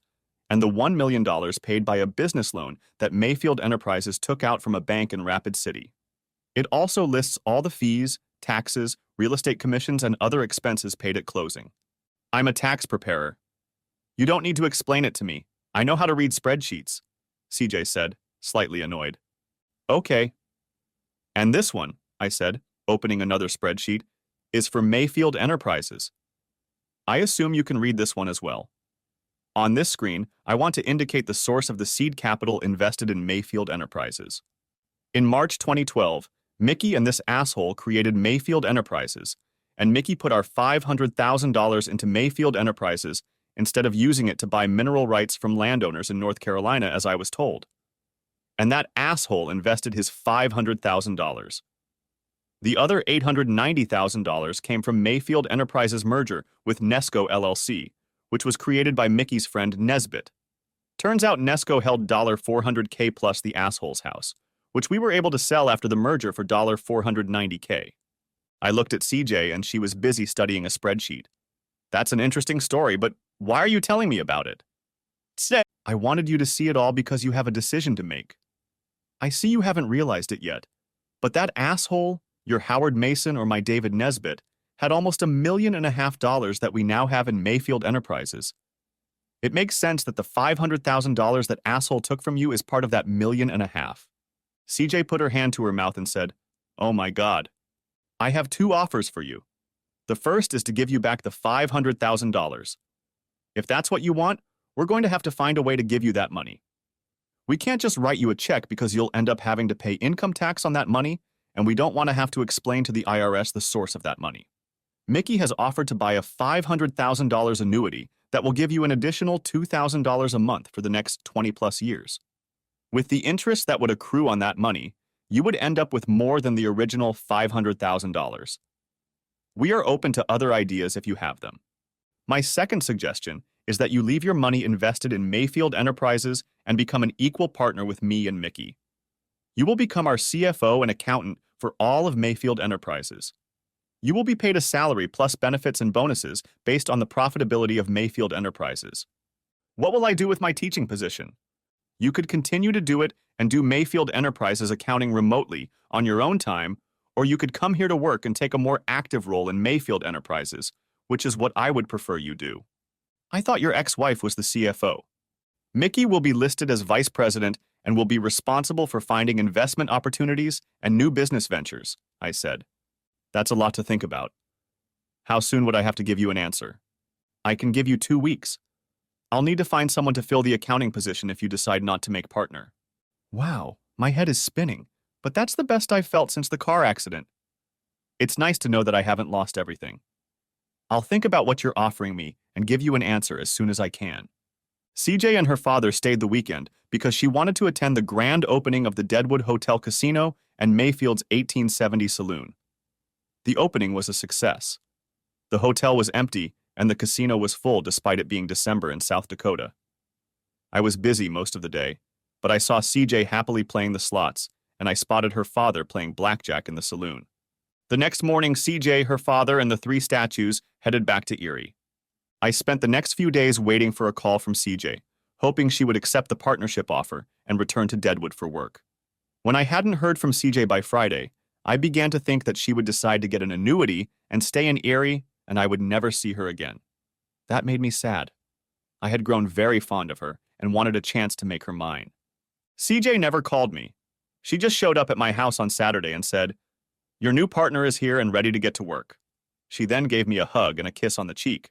A: and the $1 million paid by a business loan that Mayfield Enterprises took out from a bank in Rapid City. It also lists all the fees, taxes, real estate commissions, and other expenses paid at closing. I'm a tax preparer. You don't need to explain it to me. I know how to read spreadsheets, CJ said, slightly annoyed. Okay. And this one, I said, opening another spreadsheet, is for Mayfield Enterprises. I assume you can read this one as well. On this screen, I want to indicate the source of the seed capital invested in Mayfield Enterprises. In March 2012, Mickey and this asshole created Mayfield Enterprises, and Mickey put our $500,000 into Mayfield Enterprises instead of using it to buy mineral rights from landowners in North Carolina, as I was told. And that asshole invested his $500,000. The other $890,000 came from Mayfield Enterprises' merger with Nesco LLC, which was created by Mickey's friend Nesbitt. Turns out Nesco held $400K plus the asshole's house, which we were able to sell after the merger for $490K. I looked at CJ and she was busy studying a spreadsheet. That's an interesting story, but why are you telling me about it? I wanted you to see it all because you have a decision to make. I see you haven't realized it yet, but that asshole, your Howard Mason or my David Nesbitt, had almost $1.5 million that we now have in Mayfield Enterprises. It makes sense that the $500,000 that asshole took from you is part of that $1.5 million. CJ put her hand to her mouth and said, "Oh my God. I have two offers for you. The first is to give you back the $500,000. If that's what you want, we're going to have to find a way to give you that money. We can't just write you a check because you'll end up having to pay income tax on that money, and we don't want to have to explain to the IRS the source of that money. Mickey has offered to buy a $500,000 annuity that will give you an additional $2,000 a month for the next 20-plus years. With the interest that would accrue on that money, you would end up with more than the original $500,000. We are open to other ideas if you have them. My second suggestion is that you leave your money invested in Mayfield Enterprises and become an equal partner with me and Mickey. You will become our CFO and accountant for all of Mayfield Enterprises. You will be paid a salary plus benefits and bonuses based on the profitability of Mayfield Enterprises. What will I do with my teaching position? You could continue to do it and do Mayfield Enterprises accounting remotely on your own time, or you could come here to work and take a more active role in Mayfield Enterprises, which is what I would prefer you do. I thought your ex-wife was the CFO. Mickey will be listed as vice president and will be responsible for finding investment opportunities and new business ventures, I said. That's a lot to think about. How soon would I have to give you an answer? I can give you 2 weeks. I'll need to find someone to fill the accounting position if you decide not to make partner. Wow, my head is spinning, but that's the best I've felt since the car accident. It's nice to know that I haven't lost everything. I'll think about what you're offering me and give you an answer as soon as I can. CJ and her father stayed the weekend because she wanted to attend the grand opening of the Deadwood Hotel Casino and Mayfield's 1870 Saloon. The opening was a success. The hotel was empty and the casino was full despite it being December in South Dakota. I was busy most of the day, but I saw CJ happily playing the slots, and I spotted her father playing blackjack in the saloon. The next morning, CJ, her father, and the 3 statues headed back to Erie. I spent the next few days waiting for a call from CJ, hoping she would accept the partnership offer and return to Deadwood for work. When I hadn't heard from CJ by Friday, I began to think that she would decide to get an annuity and stay in Erie, and I would never see her again. That made me sad. I had grown very fond of her and wanted a chance to make her mine. CJ never called me. She just showed up at my house on Saturday and said, "Your new partner is here and ready to get to work." She then gave me a hug and a kiss on the cheek.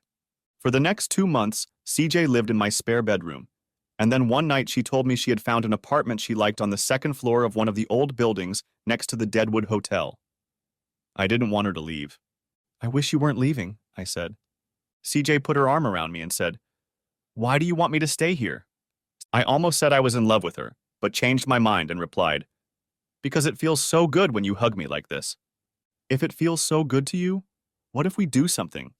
A: For the next 2 months, CJ lived in my spare bedroom, and then one night she told me she had found an apartment she liked on the 2nd floor of one of the old buildings next to the Deadwood Hotel. I didn't want her to leave. "I wish you weren't leaving," I said. CJ put her arm around me and said, "Why do you want me to stay here?" I almost said I was in love with her, but changed my mind and replied, "Because it feels so good when you hug me like this." "If it feels so good to you, what if we do something?"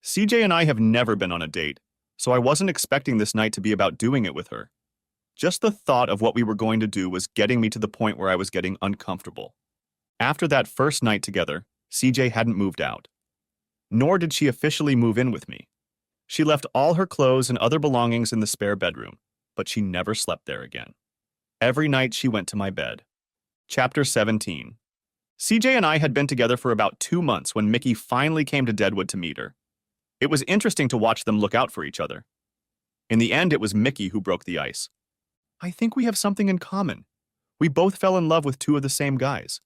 A: CJ and I have never been on a date, so I wasn't expecting this night to be about doing it with her. Just the thought of what we were going to do was getting me to the point where I was getting uncomfortable. After that first night together, CJ hadn't moved out. Nor did she officially move in with me. She left all her clothes and other belongings in the spare bedroom, but she never slept there again. Every night she went to my bed. Chapter 17. CJ and I had been together for about 2 months when Mickey finally came to Deadwood to meet her. It was interesting to watch them look out for each other. In the end, it was Mickey who broke the ice. I think we have something in common. We both fell in love with two of the same guys.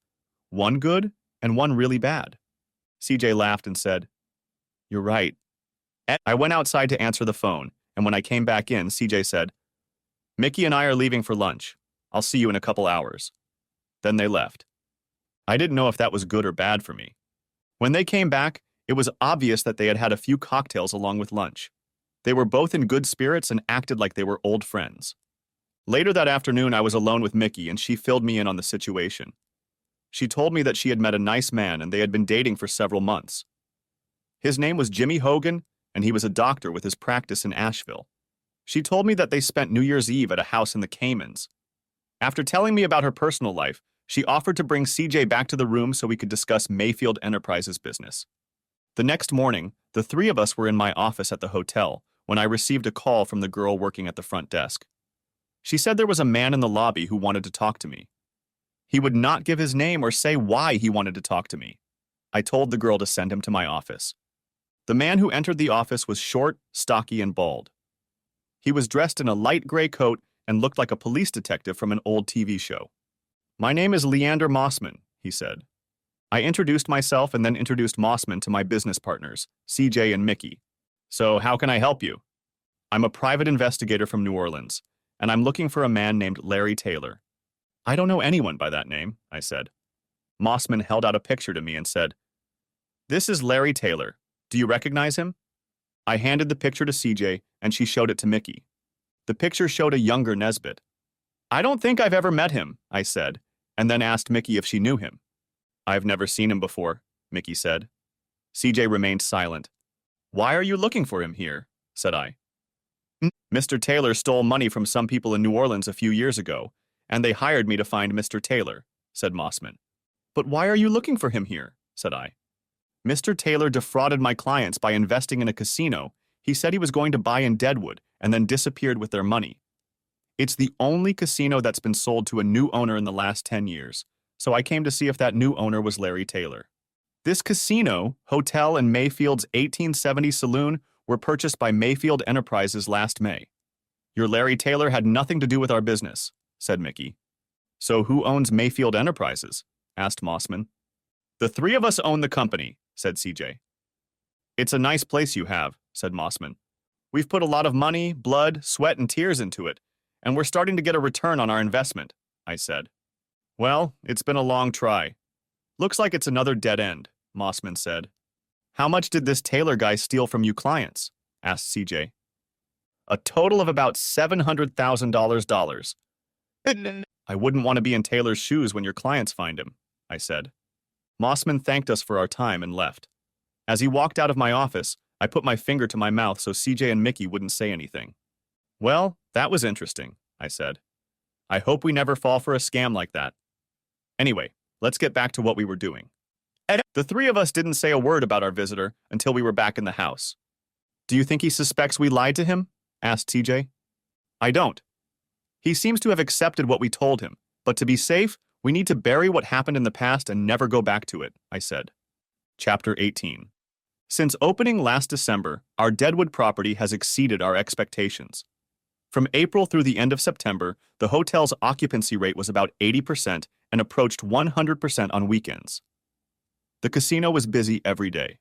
A: One good and one really bad. CJ laughed and said, You're right. I went outside to answer the phone, and when I came back in, CJ said, Mickey and I are leaving for lunch. I'll see you in a couple hours. Then they left. I didn't know if that was good or bad for me. When they came back, it was obvious that they had had a few cocktails along with lunch. They were both in good spirits and acted like they were old friends. Later that afternoon, I was alone with Mickey, and she filled me in on the situation. She told me that she had met a nice man and they had been dating for several months. His name was Jimmy Hogan, and he was a doctor with his practice in Asheville. She told me that they spent New Year's Eve at a house in the Caymans. After telling me about her personal life, she offered to bring CJ back to the room so we could discuss Mayfield Enterprises business. The next morning, the three of us were in my office at the hotel when I received a call from the girl working at the front desk. She said there was a man in the lobby who wanted to talk to me. He would not give his name or say why he wanted to talk to me. I told the girl to send him to my office. The man who entered the office was short, stocky, and bald. He was dressed in a light gray coat and looked like a police detective from an old TV show. My name is Leander Mossman, he said. I introduced myself and then introduced Mossman to my business partners, CJ and Mickey. So how can I help you? I'm a private investigator from New Orleans, and I'm looking for a man named Larry Taylor. I don't know anyone by that name, I said. Mossman held out a picture to me and said, This is Larry Taylor. Do you recognize him? I handed the picture to CJ, and she showed it to Mickey. The picture showed a younger Nesbitt. I don't think I've ever met him, I said, and then asked Mickey if she knew him. I've never seen him before, Mickey said. CJ remained silent. Why are you looking for him here? Said I. Mr. Taylor stole money from some people in New Orleans a few years ago, and they hired me to find Mr. Taylor, said Mossman. But why are you looking for him here? Said I. Mr. Taylor defrauded my clients by investing in a casino. He said he was going to buy in Deadwood and then disappeared with their money. It's the only casino that's been sold to a new owner in the last 10 years, so I came to see if that new owner was Larry Taylor. This casino, hotel, and Mayfield's 1870 saloon were purchased by Mayfield Enterprises last May. Your Larry Taylor had nothing to do with our business, said Mickey. So who owns Mayfield Enterprises? Asked Mossman. The three of us own the company, said CJ. It's a nice place you have, said Mossman. We've put a lot of money, blood, sweat, and tears into it, and we're starting to get a return on our investment, I said. Well, it's been a long try. Looks like it's another dead end, Mossman said. How much did this Taylor guy steal from you clients? Asked CJ. A total of about $700,000. I wouldn't want to be in Taylor's shoes when your clients find him, I said. Mossman thanked us for our time and left. As he walked out of my office, I put my finger to my mouth so CJ and Mickey wouldn't say anything. Well, that was interesting, I said. I hope we never fall for a scam like that. Anyway, let's get back to what we were doing. The three of us didn't say a word about our visitor until we were back in the house. Do you think he suspects we lied to him? Asked CJ. I don't. He seems to have accepted what we told him, but to be safe, we need to bury what happened in the past and never go back to it, I said. Chapter 18. Since opening last December, our Deadwood property has exceeded our expectations. From April through the end of September, the hotel's occupancy rate was about 80% and approached 100% on weekends. The casino was busy every day.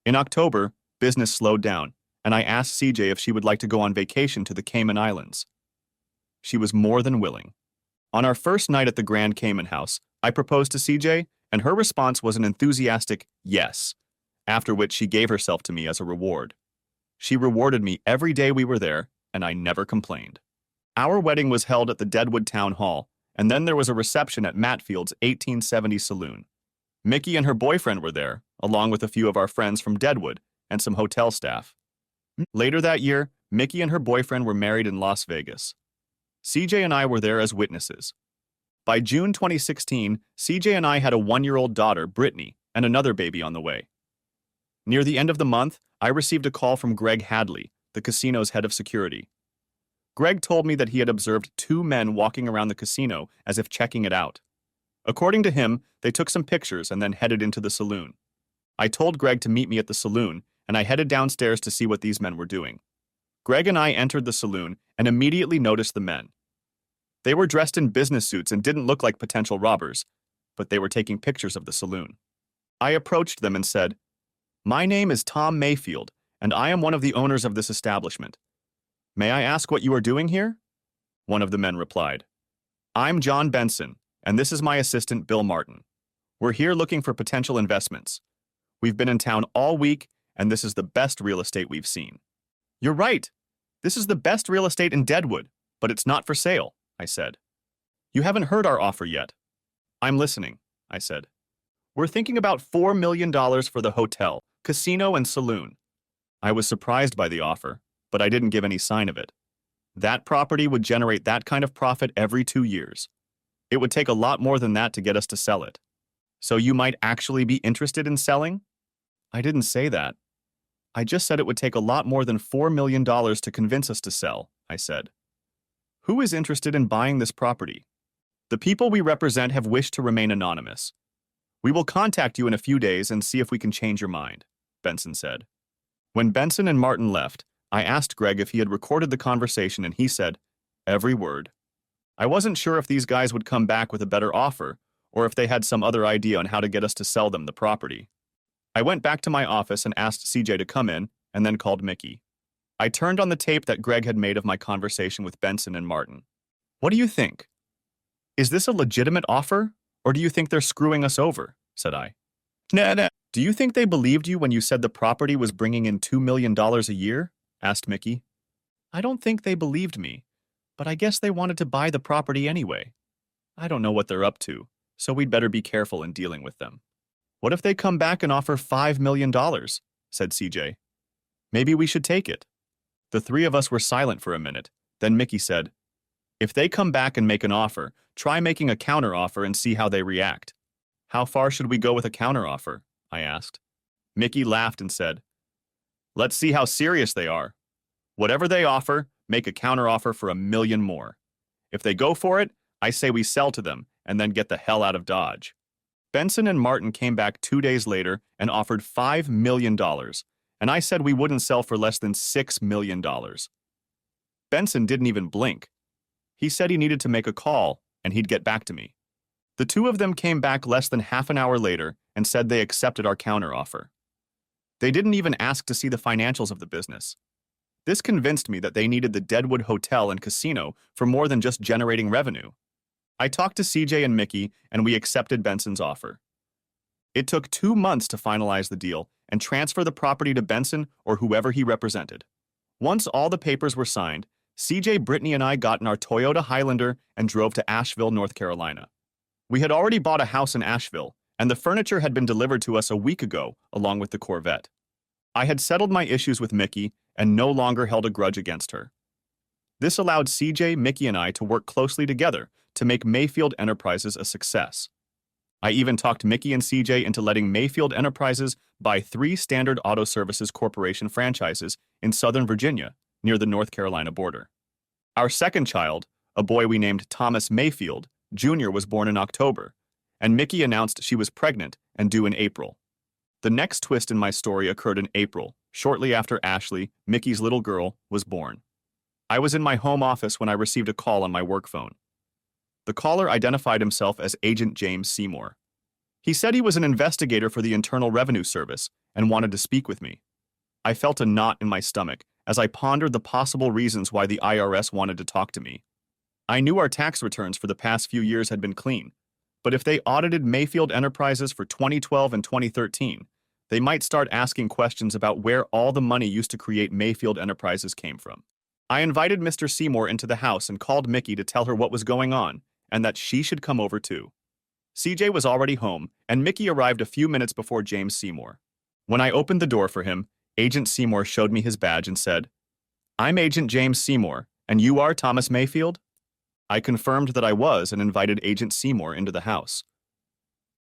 A: In October, business slowed down, and I asked CJ if she would like to go on vacation to the Cayman Islands. She was more than willing. On our first night at the Grand Cayman House, I proposed to CJ, and her response was an enthusiastic yes, after which she gave herself to me as a reward. She rewarded me every day we were there, and I never complained. Our wedding was held at the Deadwood Town Hall, and then there was a reception at Matfield's 1870 saloon. Mickey and her boyfriend were there, along with a few of our friends from Deadwood and some hotel staff. Later that year, Mickey and her boyfriend were married in Las Vegas. CJ and I were there as witnesses. By June 2016, CJ and I had a 1-year-old daughter, Brittany, and another baby on the way. Near the end of the month, I received a call from Greg Hadley, the casino's head of security. Greg told me that he had observed 2 men walking around the casino as if checking it out. According to him, they took some pictures and then headed into the saloon. I told Greg to meet me at the saloon, and I headed downstairs to see what these men were doing. Greg and I entered the saloon and immediately noticed the men. They were dressed in business suits and didn't look like potential robbers, but they were taking pictures of the saloon. I approached them and said, "My name is Tom Mayfield, and I am one of the owners of this establishment. May I ask what you are doing here?" One of the men replied, "I'm John Benson, and this is my assistant, Bill Martin. We're here looking for potential investments. We've been in town all week, and this is the best real estate we've seen." "You're right. This is the best real estate in Deadwood, but it's not for sale," I said. "You haven't heard our offer yet." "I'm listening," I said. "We're thinking about $4 million for the hotel, casino, and saloon." I was surprised by the offer, but I didn't give any sign of it. That property would generate that kind of profit every 2 years. It would take a lot more than that to get us to sell it. "So you might actually be interested in selling?" "I didn't say that. I just said it would take a lot more than $4 million to convince us to sell," I said. "Who is interested in buying this property?" "The people we represent have wished to remain anonymous. We will contact you in a few days and see if we can change your mind," Benson said. When Benson and Martin left, I asked Greg if he had recorded the conversation, and he said, "Every word." I wasn't sure if these guys would come back with a better offer, or if they had some other idea on how to get us to sell them the property. I went back to my office and asked CJ to come in, and then called Mickey. I turned on the tape that Greg had made of my conversation with Benson and Martin. "What do you think? Is this a legitimate offer, or do you think they're screwing us over?" said I. Nah. "Do you think they believed you when you said the property was bringing in $2 million a year?" asked Mickey. "I don't think they believed me, but I guess they wanted to buy the property anyway. I don't know what they're up to, so we'd better be careful in dealing with them." "What if they come back and offer $5 million?" said CJ. "Maybe we should take it." The three of us were silent for a minute. Then Mickey said, "If they come back and make an offer, try making a counteroffer and see how they react." "How far should we go with a counteroffer?" I asked. Mickey laughed and said, "Let's see how serious they are. Whatever they offer, make a counteroffer for $1 million more. If they go for it, I say we sell to them and then get the hell out of Dodge." Benson and Martin came back 2 days later and offered $5 million, and I said we wouldn't sell for less than $6 million. Benson didn't even blink. He said he needed to make a call, and he'd get back to me. The two of them came back less than half an hour later and said they accepted our counteroffer. They didn't even ask to see the financials of the business. This convinced me that they needed the Deadwood Hotel and Casino for more than just generating revenue. I talked to CJ and Mickey, and we accepted Benson's offer. It took 2 months to finalize the deal and transfer the property to Benson or whoever he represented. Once all the papers were signed, CJ, Brittany, and I got in our Toyota Highlander and drove to Asheville, North Carolina. We had already bought a house in Asheville, and the furniture had been delivered to us a week ago, along with the Corvette. I had settled my issues with Mickey and no longer held a grudge against her. This allowed CJ, Mickey, and I to work closely together to make Mayfield Enterprises a success. I even talked Mickey and CJ into letting Mayfield Enterprises buy 3 Standard Auto Services Corporation franchises in Southern Virginia, near the North Carolina border. Our second child, a boy we named Thomas Mayfield, Jr., was born in October, and Mickey announced she was pregnant and due in April. The next twist in my story occurred in April, shortly after Ashley, Mickey's little girl, was born. I was in my home office when I received a call on my work phone. The caller identified himself as Agent James Seymour. He said he was an investigator for the Internal Revenue Service and wanted to speak with me. I felt a knot in my stomach as I pondered the possible reasons why the IRS wanted to talk to me. I knew our tax returns for the past few years had been clean, but if they audited Mayfield Enterprises for 2012 and 2013, they might start asking questions about where all the money used to create Mayfield Enterprises came from. I invited Mr. Seymour into the house and called Mickey to tell her what was going on and that she should come over too. CJ was already home, and Mickey arrived a few minutes before James Seymour. When I opened the door for him, Agent Seymour showed me his badge and said, "I'm Agent James Seymour, and you are Thomas Mayfield?" I confirmed that I was and invited Agent Seymour into the house.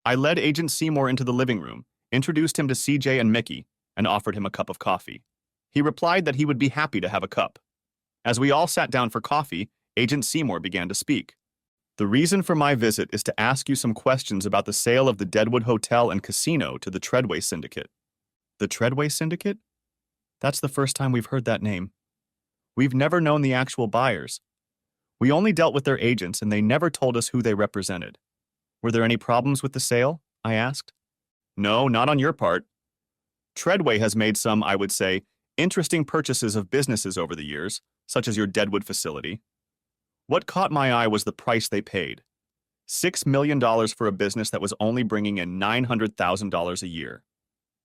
A: I led Agent Seymour into the living room, introduced him to CJ and Mickey, and offered him a cup of coffee. He replied that he would be happy to have a cup. As we all sat down for coffee, Agent Seymour began to speak. The reason for my visit is to ask you some questions about the sale of the Deadwood Hotel and Casino to the Treadway Syndicate. The Treadway Syndicate? That's the first time we've heard that name. We've never known the actual buyers. We only dealt with their agents and they never told us who they represented. Were there any problems with the sale? I asked. No, not on your part. Treadway has made some, I would say, interesting purchases of businesses over the years, such as your Deadwood facility. What caught my eye was the price they paid. $6 million for a business that was only bringing in $900,000 a year.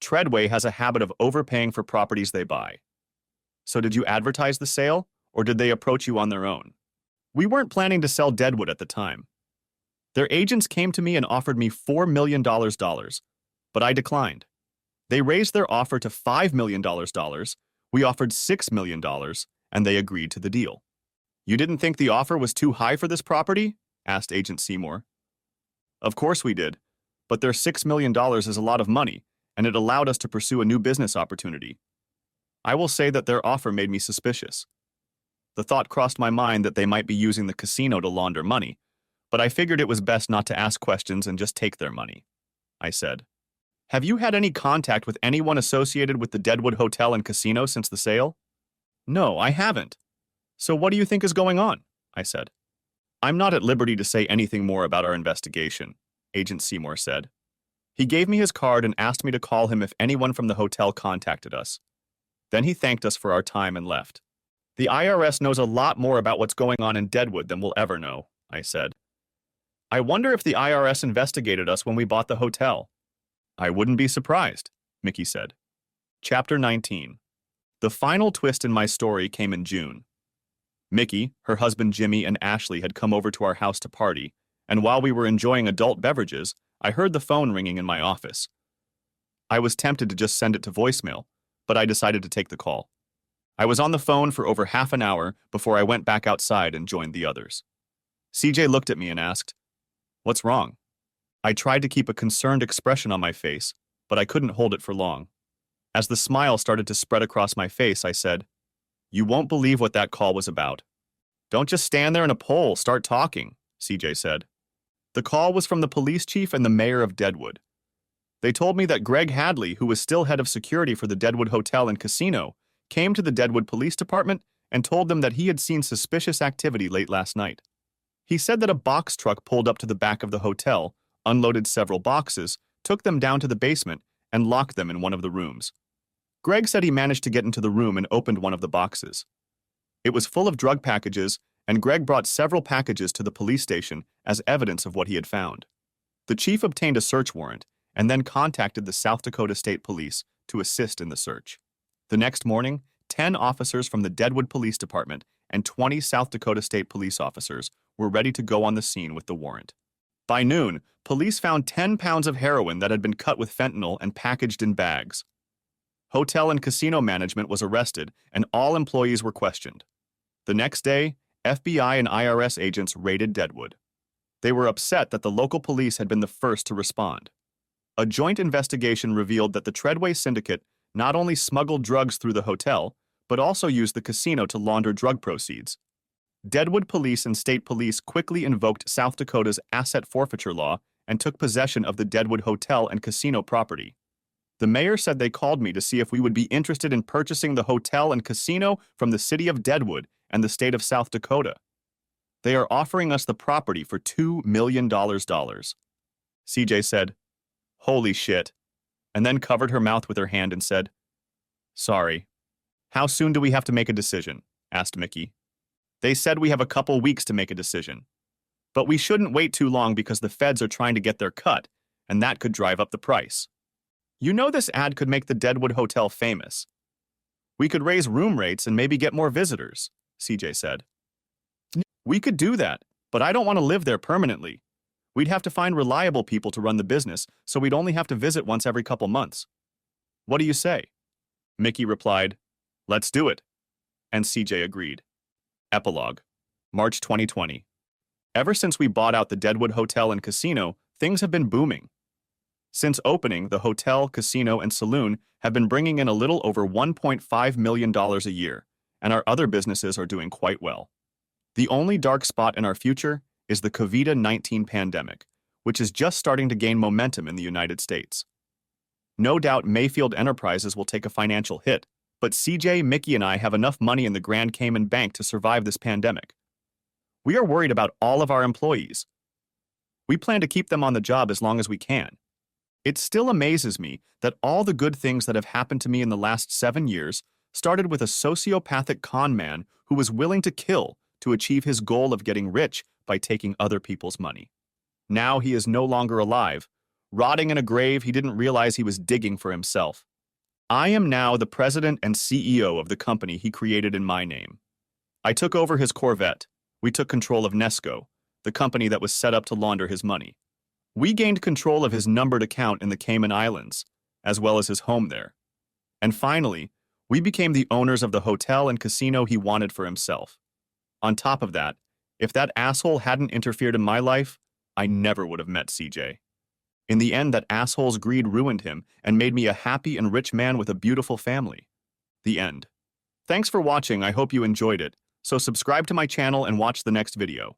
A: Treadway has a habit of overpaying for properties they buy. So did you advertise the sale, or did they approach you on their own? We weren't planning to sell Deadwood at the time. Their agents came to me and offered me $4 million, but I declined. They raised their offer to $5 million. We offered $6 million, and they agreed to the deal. You didn't think the offer was too high for this property? Asked Agent Seymour. Of course we did, but their $6 million is a lot of money, and it allowed us to pursue a new business opportunity. I will say that their offer made me suspicious. The thought crossed my mind that they might be using the casino to launder money, but I figured it was best not to ask questions and just take their money. I said, Have you had any contact with anyone associated with the Deadwood Hotel and Casino since the sale? No, I haven't. So what do you think is going on? I said. I'm not at liberty to say anything more about our investigation, Agent Seymour said. He gave me his card and asked me to call him if anyone from the hotel contacted us. Then he thanked us for our time and left. The IRS knows a lot more about what's going on in Deadwood than we'll ever know, I said. I wonder if the IRS investigated us when we bought the hotel. I wouldn't be surprised, Mickey said. Chapter 19. The final twist in my story came in June. Mickey, her husband Jimmy, and Ashley had come over to our house to party, and while we were enjoying adult beverages, I heard the phone ringing in my office. I was tempted to just send it to voicemail, but I decided to take the call. I was on the phone for over half an hour before I went back outside and joined the others. CJ looked at me and asked, What's wrong? I tried to keep a concerned expression on my face, but I couldn't hold it for long. As the smile started to spread across my face, I said, You won't believe what that call was about. Don't just stand there in a pole, start talking, CJ said. The call was from the police chief and the mayor of Deadwood. They told me that Greg Hadley, who was still head of security for the Deadwood Hotel and Casino, came to the Deadwood Police Department and told them that he had seen suspicious activity late last night. He said that a box truck pulled up to the back of the hotel, unloaded several boxes, took them down to the basement, and locked them in one of the rooms. Greg said he managed to get into the room and opened one of the boxes. It was full of drug packages, and Greg brought several packages to the police station as evidence of what he had found. The chief obtained a search warrant and then contacted the South Dakota State Police to assist in the search. The next morning, 10 officers from the Deadwood Police Department and 20 South Dakota State Police officers were ready to go on the scene with the warrant. By noon, police found 10 pounds of heroin that had been cut with fentanyl and packaged in bags. Hotel and casino management was arrested, and all employees were questioned. The next day, FBI and IRS agents raided Deadwood. They were upset that the local police had been the first to respond. A joint investigation revealed that the Treadway Syndicate not only smuggled drugs through the hotel, but also used the casino to launder drug proceeds. Deadwood police and state police quickly invoked South Dakota's asset forfeiture law and took possession of the Deadwood Hotel and Casino property. The mayor said they called me to see if we would be interested in purchasing the hotel and casino from the city of Deadwood and the state of South Dakota. They are offering us the property for $2 million. CJ said, Holy shit, and then covered her mouth with her hand and said, Sorry. How soon do we have to make a decision? Asked Mickey. They said we have a couple weeks to make a decision. But we shouldn't wait too long because the feds are trying to get their cut, and that could drive up the price. You know this ad could make the Deadwood Hotel famous. We could raise room rates and maybe get more visitors, CJ said. We could do that, but I don't want to live there permanently. We'd have to find reliable people to run the business, so we'd only have to visit once every couple months. What do you say? Mickey replied, Let's do it. And CJ agreed. Epilogue. March 2020. Ever since we bought out the Deadwood Hotel and Casino, things have been booming. Since opening, the hotel, casino, and saloon have been bringing in a little over $1.5 million a year, and our other businesses are doing quite well. The only dark spot in our future is the COVID-19 pandemic, which is just starting to gain momentum in the United States. No doubt Mayfield Enterprises will take a financial hit, but CJ, Mickey, and I have enough money in the Grand Cayman Bank to survive this pandemic. We are worried about all of our employees. We plan to keep them on the job as long as we can. It still amazes me that all the good things that have happened to me in the last 7 years started with a sociopathic con man who was willing to kill to achieve his goal of getting rich by taking other people's money. Now he is no longer alive, rotting in a grave he didn't realize he was digging for himself. I am now the president and CEO of the company he created in my name. I took over his Corvette. We took control of Nesco, the company that was set up to launder his money. We gained control of his numbered account in the Cayman Islands, as well as his home there. And finally, we became the owners of the hotel and casino he wanted for himself. On top of that, if that asshole hadn't interfered in my life, I never would have met CJ. In the end, that asshole's greed ruined him and made me a happy and rich man with a beautiful family. The end. Thanks for watching. I hope you enjoyed it. So subscribe to my channel and watch the next video.